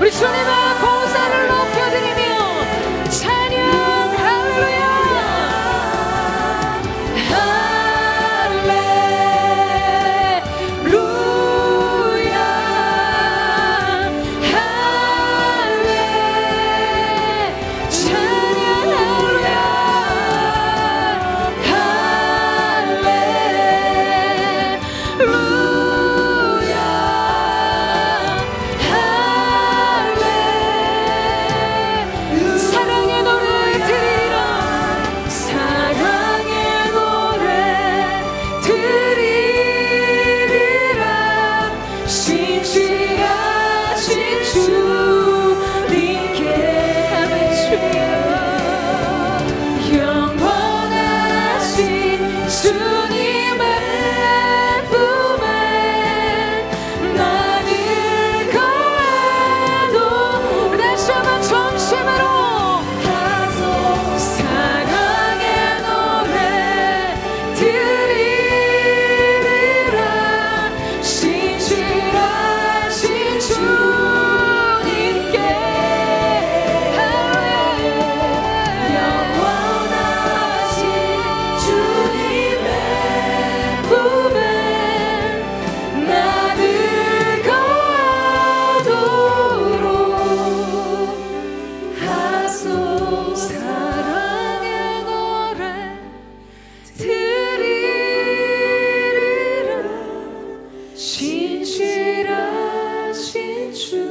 Speaker 1: 우리 주님의 보좌를 높여드리며 찬양 할렐루야. 할렐루야. 할렐 찬양 할렐루야. 사랑의 노래 드리라. 사랑의 노래 드리리라. 신실하신 주님께 영원하신 주님의 품에 나를 거하도. 다시 한번 전심으로 사랑의 노래 드리리라. 신실하신 주님께 영원하신 주님의 품에 나를 거하도록 하소서. 사랑의 노래 드리리라. 신실하신 주님께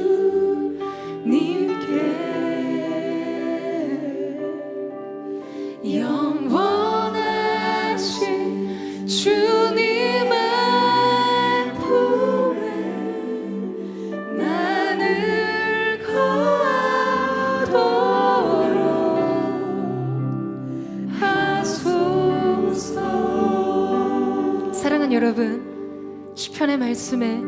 Speaker 1: 영원하신 주님의 품에 나를 거하도록 하소서. 사랑하는 여러분, 시편의 말씀에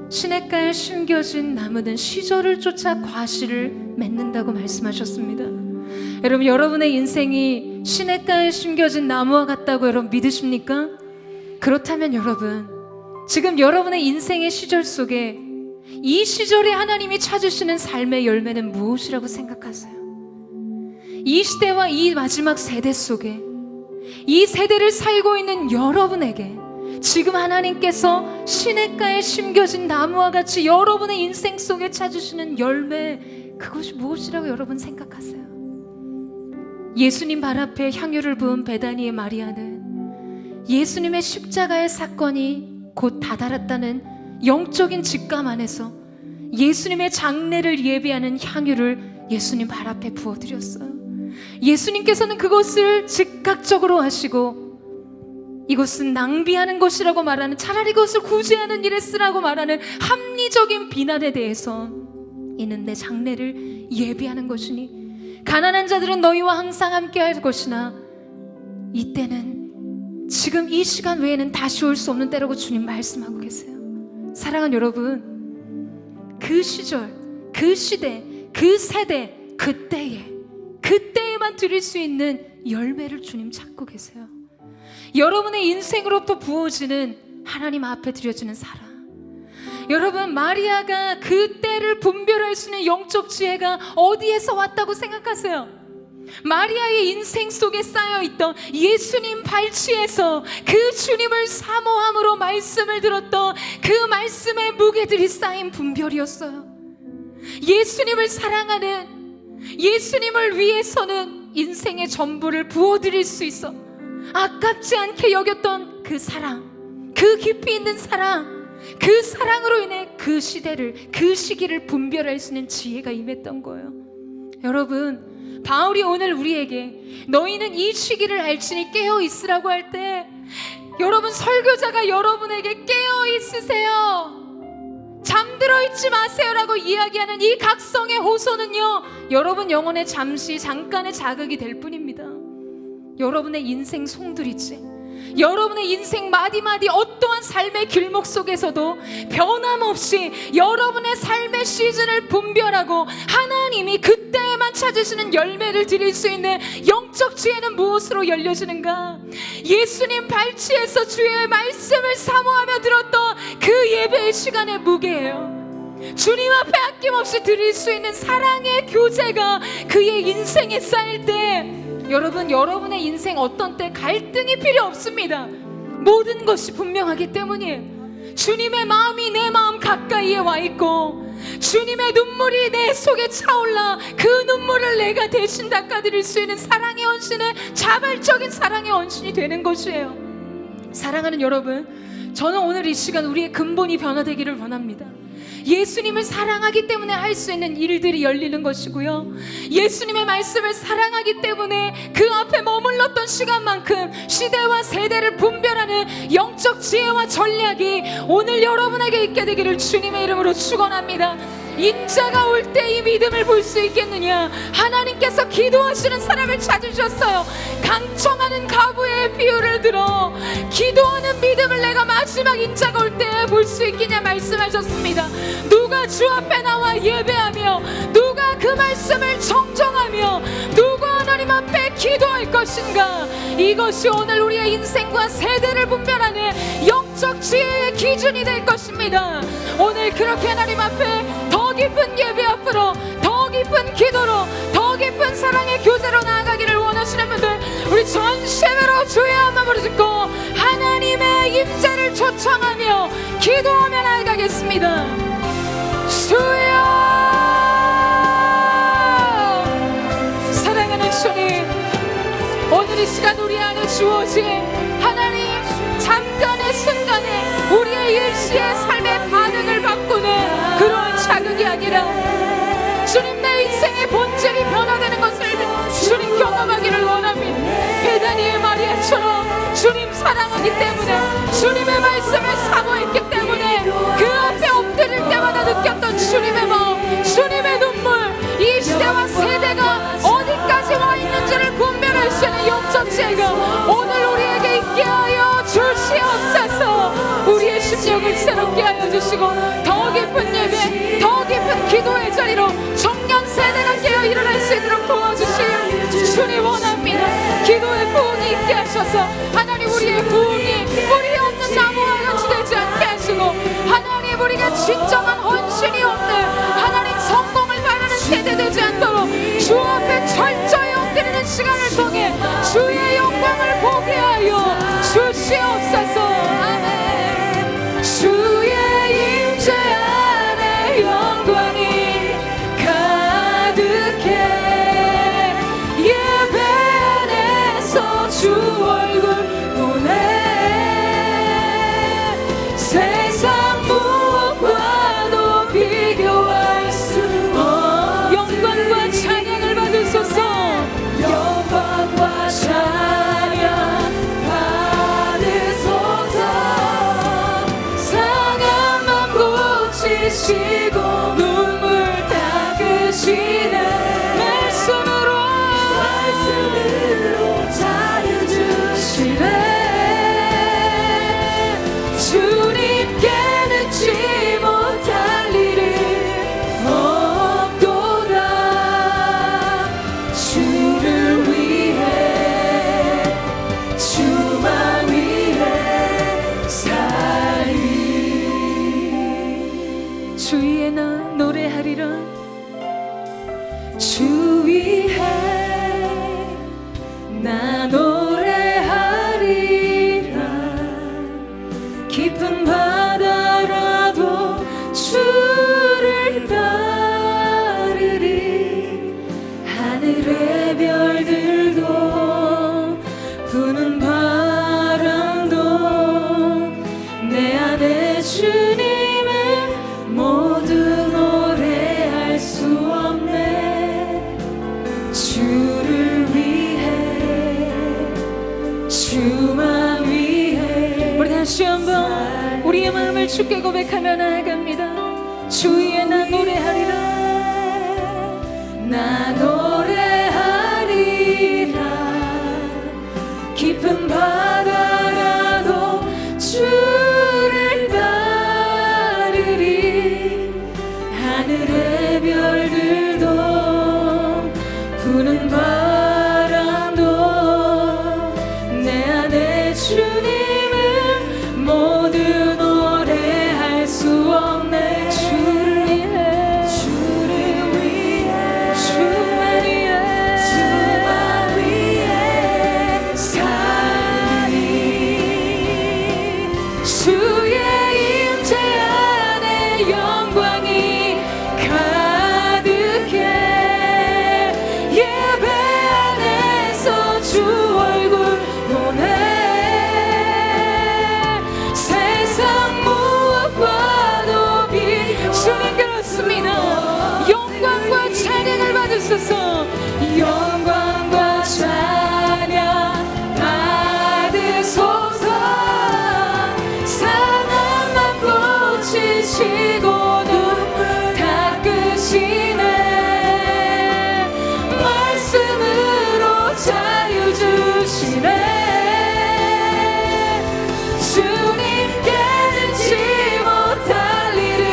Speaker 1: 시냇가에 심겨진 나무는 시절을 쫓아 과실을 맺는다고 말씀하셨습니다. 여러분, 여러분의 인생이 시냇가에 심겨진 나무와 같다고 여러분 믿으십니까? 그렇다면 여러분, 지금 여러분의 인생의 시절 속에 이 시절에 하나님이 찾으시는 삶의 열매는 무엇이라고 생각하세요? 이 시대와 이 마지막 세대 속에 이 세대를 살고 있는 여러분에게 지금 하나님께서 시냇가에 심겨진 나무와 같이 여러분의 인생 속에 찾으시는 열매, 그것이 무엇이라고 여러분 생각하세요? 예수님 발 앞에 향유를 부은 베다니의 마리아는 예수님의 십자가의 사건이 곧 다다랐다는 영적인 직감 안에서 예수님의 장례를 예비하는 향유를 예수님 발 앞에 부어드렸어요. 예수님께서는 그것을 즉각적으로 하시고 이것은 낭비하는 것이라고 말하는, 차라리 그것을 구제하는 일에 쓰라고 말하는 합리적인 비난에 대해서 이는 내 장례를 예비하는 것이니 가난한 자들은 너희와 항상 함께 할 것이나 이때는 지금 이 시간 외에는 다시 올 수 없는 때라고 주님 말씀하고 계세요. 사랑하는 여러분, 그 시절, 그 시대, 그 세대, 그때에만 드릴 수 있는 열매를 주님 찾고 계세요. 여러분의 인생으로부터 부어지는 하나님 앞에 드려지는 사랑. 여러분, 마리아가 그 때를 분별할 수 있는 영적 지혜가 어디에서 왔다고 생각하세요? 마리아의 인생 속에 쌓여있던 예수님 발치에서 그 주님을 사모함으로 말씀을 들었던 그 말씀의 무게들이 쌓인 분별이었어요. 예수님을 사랑하는, 예수님을 위해서는 인생의 전부를 부어드릴 수 있어 아깝지 않게 여겼던 그 사랑, 그 깊이 있는 사랑, 그 사랑으로 인해 그 시대를, 그 시기를 분별할 수 있는 지혜가 임했던 거예요. 여러분, 바울이 오늘 우리에게 너희는 이 시기를 알지니 깨어 있으라고 할 때, 여러분, 설교자가 여러분에게 깨어 있으세요, 잠들어 있지 마세요라고 이야기하는 이 각성의 호소는요, 여러분 영혼에 잠깐의 자극이 될 뿐입니다. 여러분의 인생 송두리째, 여러분의 인생 마디마디 어떠한 삶의 길목 속에서도 변함없이 여러분의 삶의 시즌을 분별하고 하나님이 그때에만 찾으시는 열매를 드릴 수 있는 영적 지혜는 무엇으로 열려지는가? 예수님 발치에서 주의 말씀을 사모하며 들었던 그 예배의 시간의 무게예요. 주님 앞에 아낌없이 드릴 수 있는 사랑의 교제가 그의 인생에 쌓일 때, 여러분, 여러분의 인생 어떤 때 갈등이 필요 없습니다. 모든 것이 분명하기 때문이에요. 주님의 마음이 내 마음 가까이에 와 있고, 주님의 눈물이 내 속에 차올라 그 눈물을 내가 대신 닦아드릴 수 있는 사랑의 헌신은 자발적인 사랑의 헌신이 되는 것이에요. 사랑하는 여러분, 저는 오늘 이 시간 우리의 근본이 변화되기를 원합니다. 예수님을 사랑하기 때문에 할 수 있는 일들이 열리는 것이고요, 예수님의 말씀을 사랑하기 때문에 그 앞에 머물렀던 시간만큼 시대와 세대를 분별하는 영적 지혜와 전략이 오늘 여러분에게 있게 되기를 주님의 이름으로 축원합니다. 인자가 올 때 이 믿음을 볼 수 있겠느냐? 하나님께서 기도하시는 사람을 찾으셨어요. 강청하는 가부의 비유를 들어 기도하는 믿음을 내가 마지막 인자가 올 때 볼 수 있겠냐 말씀하셨습니다. 누가 주 앞에 나와 예배하며, 누가 그 말씀을 정정하며, 누가 하나님 앞에 기도할 것인가? 이것이 오늘 우리의 인생과 세대를 분별하는 영적 지혜의 기준이 될 것입니다. 오늘 그렇게 하나님 앞에 더 깊은 예배 앞으로, 더 깊은 기도로, 더 깊은 사랑의 교제로 나아가기를 원하시는 분들, 우리 전심으로 주의 한번 부르짖고 하나님의 임재를 초청하며 기도하며 나아가겠습니다. 주여, 사랑하는 주님, 오늘 이 시간 우리 안에 주어진 하나님, 잠깐의 순간에 우리의 일시의 삶의 반응을 바꾸는 그러한 자극이 아니라, 주님, 내 인생의 본질이 변화되는 것을 주님 경험하기를 원합니다. 베다니의 마리아처럼 주님 사랑하기 때문에, 주님의 말씀을 사모했기 때문에 그 앞에 엎드릴 때마다 느꼈던 주님의 마음, 주님의 눈물, 이 시대와 세대가 어디까지 와 있는지를 분별할 수 있는 영적 지혜가 오늘 우리에게 있게 하여 주시옵소서. 우리의 심령을 새롭게 하여 주시고 더 깊은 예배, 더 깊은 기도의 자리로 청년 세대가 깨어 일어날 수 있도록 도와주시오. 주님 원합니다. 기도의 부흥이 있게 하셔서 하나님, 우리의 부흥이 뿌리 없는 나무와 같이 되지 않게 하시고, 하나님, 우리가 진정한 헌신이 없는 하나님 성공을 바라는 세대 되지 않도록 주 앞에 철저히 엎드리는 시간을 통해 주의 영광을 보게 하여 주시옵소서. 아멘. 주의 임재 안에 영광이 가득해, 예배 안에서 주 얼굴 보내, 세상 무엇과도 비교할 수 없는 영광과 찬양을 받으소서. 영광과 찬양 받으소서. 상한 맘 고치시고 눈물 닦으시는 말씀으로 자유 주시네. 주님께 늦지 못할 일은 없도다. 주를 위해, 주만 위해 살리. 주 위에 나 노래하리라. 주 위에 나 노래하리라. 깊은 바다라도 주를 따르리. 하늘의 별들도 부는 바람도 내 안에 주님 우리의 마음을 주께 고백하며 나아갑니다. 주 위에 나 노래하리라. 나 노래하리라. 깊은 바다라도 주를 따르리. 하늘의 별들도 부는 바람도 내 안에 주님을 모두 노래할 수 없네. 주를 위해 주만 위해 살리. 주의 임재 안에 영광이 가득해. 예배 안에서 주 얼굴 보네. 세상 무엇과도 주님 그렇습니다. 영광과 찬양을 받으소서. 영광과 찬양 받으소서. 사랑만 고치시고 눈물 닦으시네. 말씀으로 자유 주시네. 주님께는 지 못할 일은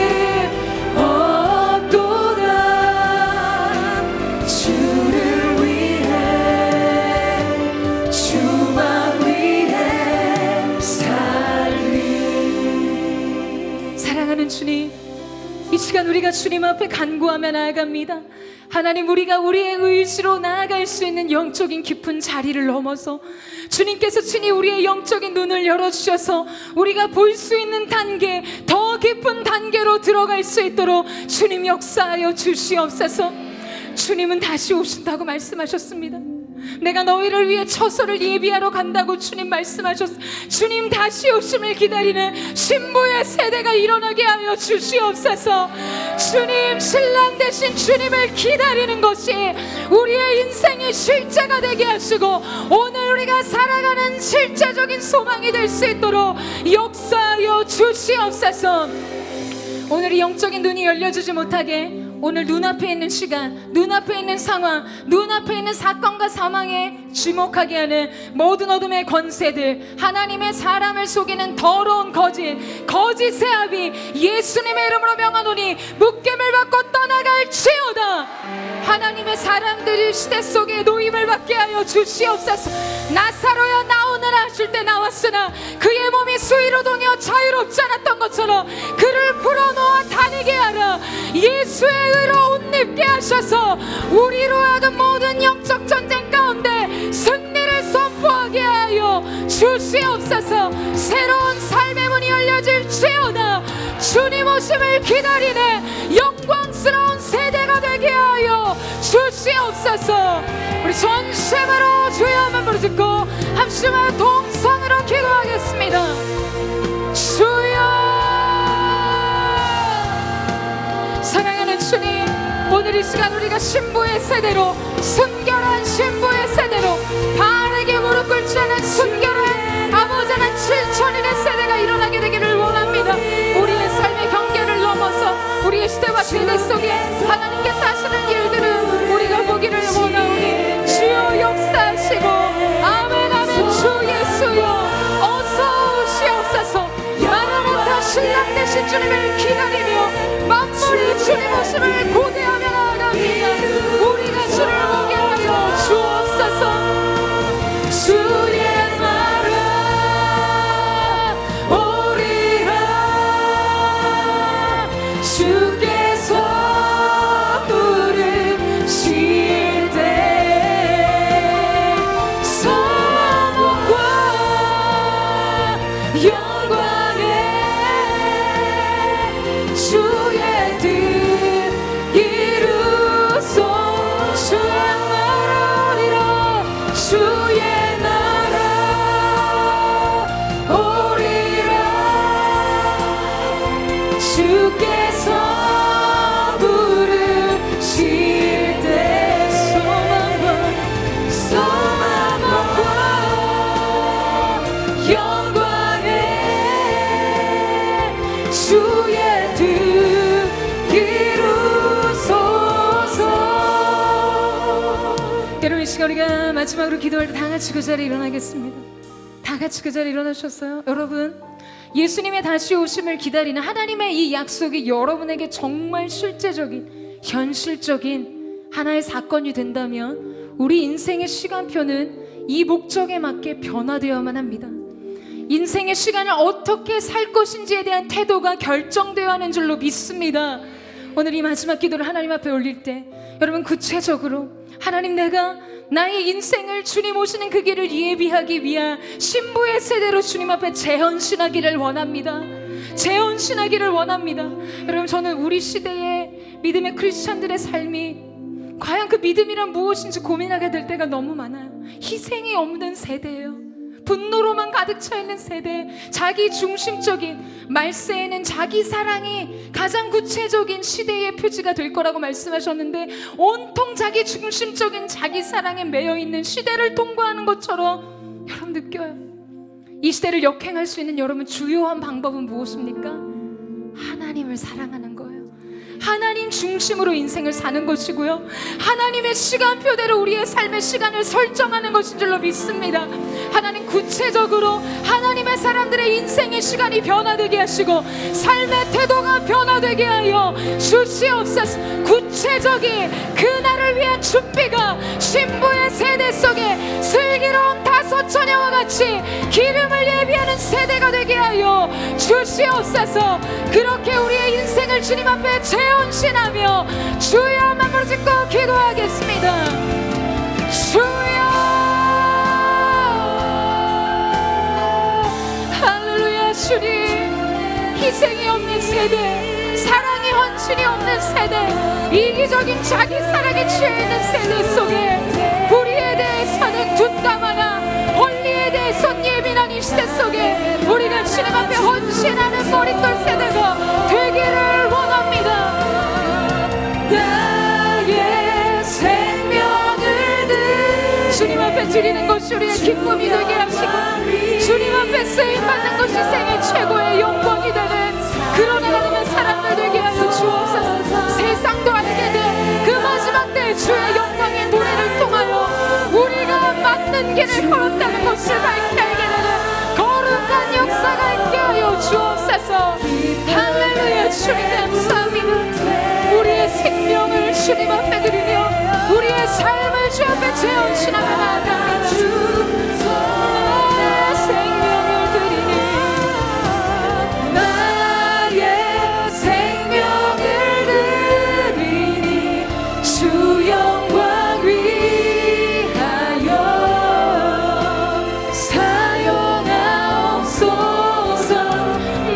Speaker 1: 없도다. 주를 위해 주만 위해 살리. 사랑하는 주님, 이 시간 우리가 주님 앞에 간구하며 나아갑니다. 하나님, 우리가 우리의 의지로 나아갈 수 있는 영적인 깊은 자리를 넘어서 주님께서 친히 우리의 영적인 눈을 열어주셔서 우리가 볼 수 있는 단계, 더 깊은 단계로 들어갈 수 있도록 주님 역사하여 주시옵소서. 주님은 다시 오신다고 말씀하셨습니다. 내가 너희를 위해 처소를 예비하러 간다고 주님 말씀하셨어. 주님 다시 오심을 기다리는 신부의 세대가 일어나게 하여 주시옵소서. 주님, 신랑 되신 주님을 기다리는 것이 우리의 인생의 실제가 되게 하시고 오늘 우리가 살아가는 실제적인 소망이 될 수 있도록 역사하여 주시옵소서. 오늘 이 영적인 눈이 열려주지 못하게 오늘 눈앞에 있는 시간, 눈앞에 있는 상황, 눈앞에 있는 사건과 사망에 주목하게 하는 모든 어둠의 권세들, 하나님의 사람을 속이는 더러운 거짓의 압이 예수님의 이름으로 명하노니 묵겜을 받고 떠나갈지어다. 하나님의 사람들이 시대 속에 노임을 받게 하여 주시옵소서. 나사로야 나오느라 하실 때 나왔으나 그의 몸이 수위로 동여 자유롭지 않았던 것처럼 그를 불어넣어 다니게 하라. 예수의 의로 옷 입게 하셔서 우리로 하여금 모든 영적 전쟁 가운데 승리를 선포하게 하여 주시옵소서. 새로운 삶의 문이 열려질지어다. 주님 오심을 기다리는 영광스러운 세대가 되게 하여 주시옵소서. 우리 전심으로 주의 한번 부르짖고 합심하여 동성으로 기도하겠습니다. 주여. 사랑하는 주님, 오늘 이 시간 우리가 신부의 세대로, 순결한 신부의 세대로, 바르게 무릎 꿇지 않은 순결한 아버지 하나 7천인의 세대가 일어나게 되기를 원합니다. 우리의 삶의 경계를 넘어서 우리의 시대와 세대 속에 하나님께서 하시는 일들을 우리가 보기를 원하오니 주여 역사하시고 아멘 아멘. 주 예수여 어서 오시옵소서. 마라나타 신랑 되신 주님을 기다리며 만물이 주님 오심을 고대하며 나아갑니다. 우리가 주를 보게 하여 주옵소서. 주의 나라 오리라. 주께서 부르실 때 성원과 영광에 주의 뜻 이루소. 주의 나라 오리라. 주의 나라 오리라. 주께서 부르실 때 소망과 영광에 시간 우리가 마지막으로 기도할 때 다 같이 그 자리에 일어나겠습니다. 다 같이 그 자리에 일어나셨어요? 여러분, 예수님의 다시 오심을 기다리는 하나님의 이 약속이 여러분에게 정말 실제적인, 현실적인 하나의 사건이 된다면 우리 인생의 시간표는 이 목적에 맞게 변화되어야만 합니다. 인생의 시간을 어떻게 살 것인지에 대한 태도가 결정되어야 하는 줄로 믿습니다. 오늘 이 마지막 기도를 하나님 앞에 올릴 때 여러분, 구체적으로 하나님, 내가 나의 인생을 주님 오시는 그 길을 예비하기 위한 신부의 세대로 주님 앞에 재헌신하기를 원합니다. 재헌신하기를 원합니다. 여러분, 저는 우리 시대의 믿음의 크리스찬들의 삶이 과연 그 믿음이란 무엇인지 고민하게 될 때가 너무 많아요. 희생이 없는 세대예요. 분노로만 가득 차 있는 세대, 자기 중심적인, 말세에는 자기 사랑이 가장 구체적인 시대의 표지가 될 거라고 말씀하셨는데, 온통 자기 중심적인 자기 사랑에 매여 있는 시대를 통과하는 것처럼 여러분 느껴요. 이 시대를 역행할 수 있는 여러분 주요한 방법은 무엇입니까? 하나님을 사랑하는 거예요. 하나님 중심으로 인생을 사는 것이고요, 하나님의 시간표대로 우리의 삶의 시간을 설정하는 것인 줄로 믿습니다. 하나님, 구체적으로 하나님의 사람들의 인생의 시간이 변화되게 하시고 삶의 태도가 변화되게 하여 주시옵소서. 구체적인 그날을 위한 준비가 신부의 세대 속에 슬기로운 다섯 처녀와 같이 기름을 예비하는 세대가 되게 하여 주시옵소서. 그렇게 우리의 인생을 주님 앞에 재헌신하며 주여 마음으로 짓고 기도하겠습니다. 주여, 할렐루야. 주님, 희생이 없는 세대, 사랑이 헌신이 없는 세대, 이기적인 자기 사랑에 취해 있는 세대 속에 불의에 대해서는 둔감하나 권리에 대해서는 예민한 이 시대 속에 우리가 주님 앞에 헌신하는 머릿돌 세대가 되기를 원합니다. 나의 생명을 주님 앞에 드리는 것이 우리의 기쁨이 되게 하시고 주님 앞에 쓰임받는 것이 생의 최고의 영광이 되는 그런 하나님의 사람들 되게 하여 주옵소서. 세상도 알게 돼 그 마지막 때 주의 영광의 노래를 통하여 우리가 맞는 길을 걸었다는 것을 밝게 알게 되는 거룩한 역사가 있게 하여 주옵소서. 할렐루야. 주님 감사합니다. 우리의 생명을 주님 앞에 드리며 우리의 삶을 주 앞에 재헌신하며 나아갑니다. 생명을 드리니 나의 생명을 드리니 주 영광 위하여 사용하옵소서.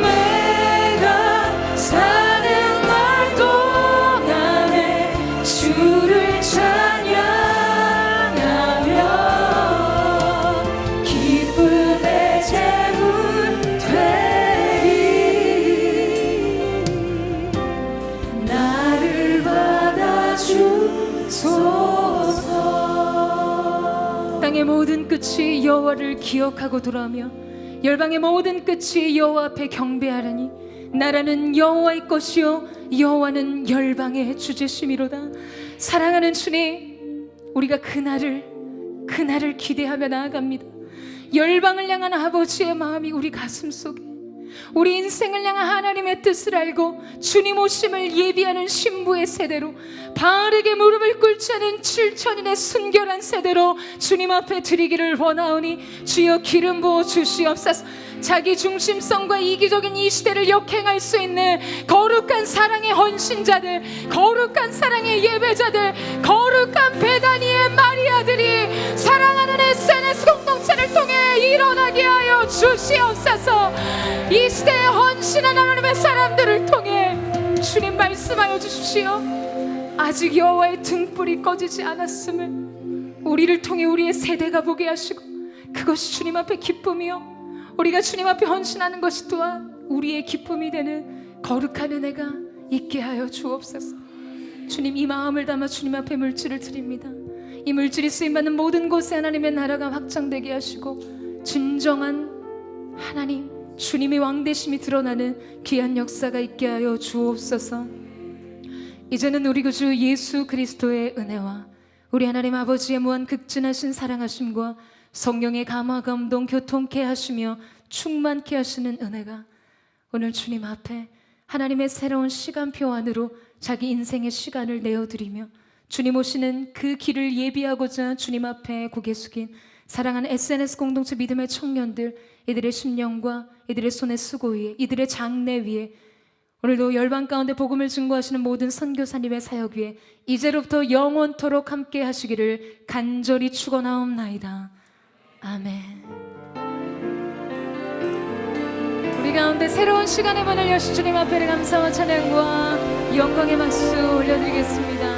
Speaker 1: 내가 사는 날 동안에 주를 찬양하며 기쁨의 제물 되리. 나를 받아주소서. 땅의 모든 끝이 여호와를 기억하고 돌아오며 열방의 모든 끝이 여호와 앞에 경배하라니 나라는 여호와의 것이요 여호와는 열방의 주제심이로다. 사랑하는 주님, 우리가 그날을 기대하며 나아갑니다. 열방을 향한 아버지의 마음이 우리 가슴 속에, 우리 인생을 향한 하나님의 뜻을 알고 주님 오심을 예비하는 신부의 세대로 바르게 무릎을 꿇지 않은 7천인의 순결한 세대로 주님 앞에 드리기를 원하오니 주여 기름 부어 주시옵소서. 자기 중심성과 이기적인 이 시대를 역행할 수 있는 거룩한 사랑의 헌신자들, 거룩한 사랑의 예배자들, 거룩한 베다니의 마리아들이 사랑하는 SNS 공동체를 통해 일어나게 하여 주시옵소서. 이 시대에 헌신한 하나님의 사람들을 통해 주님 말씀하여 주십시오. 아직 여호와의 등불이 꺼지지 않았음을 우리를 통해 우리의 세대가 보게 하시고 그것이 주님 앞에 기쁨이요 우리가 주님 앞에 헌신하는 것이 또한 우리의 기쁨이 되는 거룩한 은혜가 있게 하여 주옵소서. 주님, 이 마음을 담아 주님 앞에 물질을 드립니다. 이 물질이 쓰임받는 모든 곳에 하나님의 나라가 확장되게 하시고 진정한 하나님 주님의 왕되심이 드러나는 귀한 역사가 있게 하여 주옵소서. 이제는 우리 구주 예수 그리스도의 은혜와 우리 하나님 아버지의 무한 극진하신 사랑하심과 성령의 감화 감동 교통케 하시며 충만케 하시는 은혜가 오늘 주님 앞에 하나님의 새로운 시간표 안으로 자기 인생의 시간을 내어드리며 주님 오시는 그 길을 예비하고자 주님 앞에 고개 숙인 사랑하는 SNS 공동체 믿음의 청년들, 이들의 심령과 이들의 손의 수고 위에, 이들의 장래 위에, 오늘도 열방 가운데 복음을 증거하시는 모든 선교사님의 사역 위에 이제로부터 영원토록 함께 하시기를 간절히 축원하옵나이다. 아멘. 우리 가운데 새로운 시간의 문을 여신 주님 앞에 감사와 찬양과 영광의 박수 올려드리겠습니다.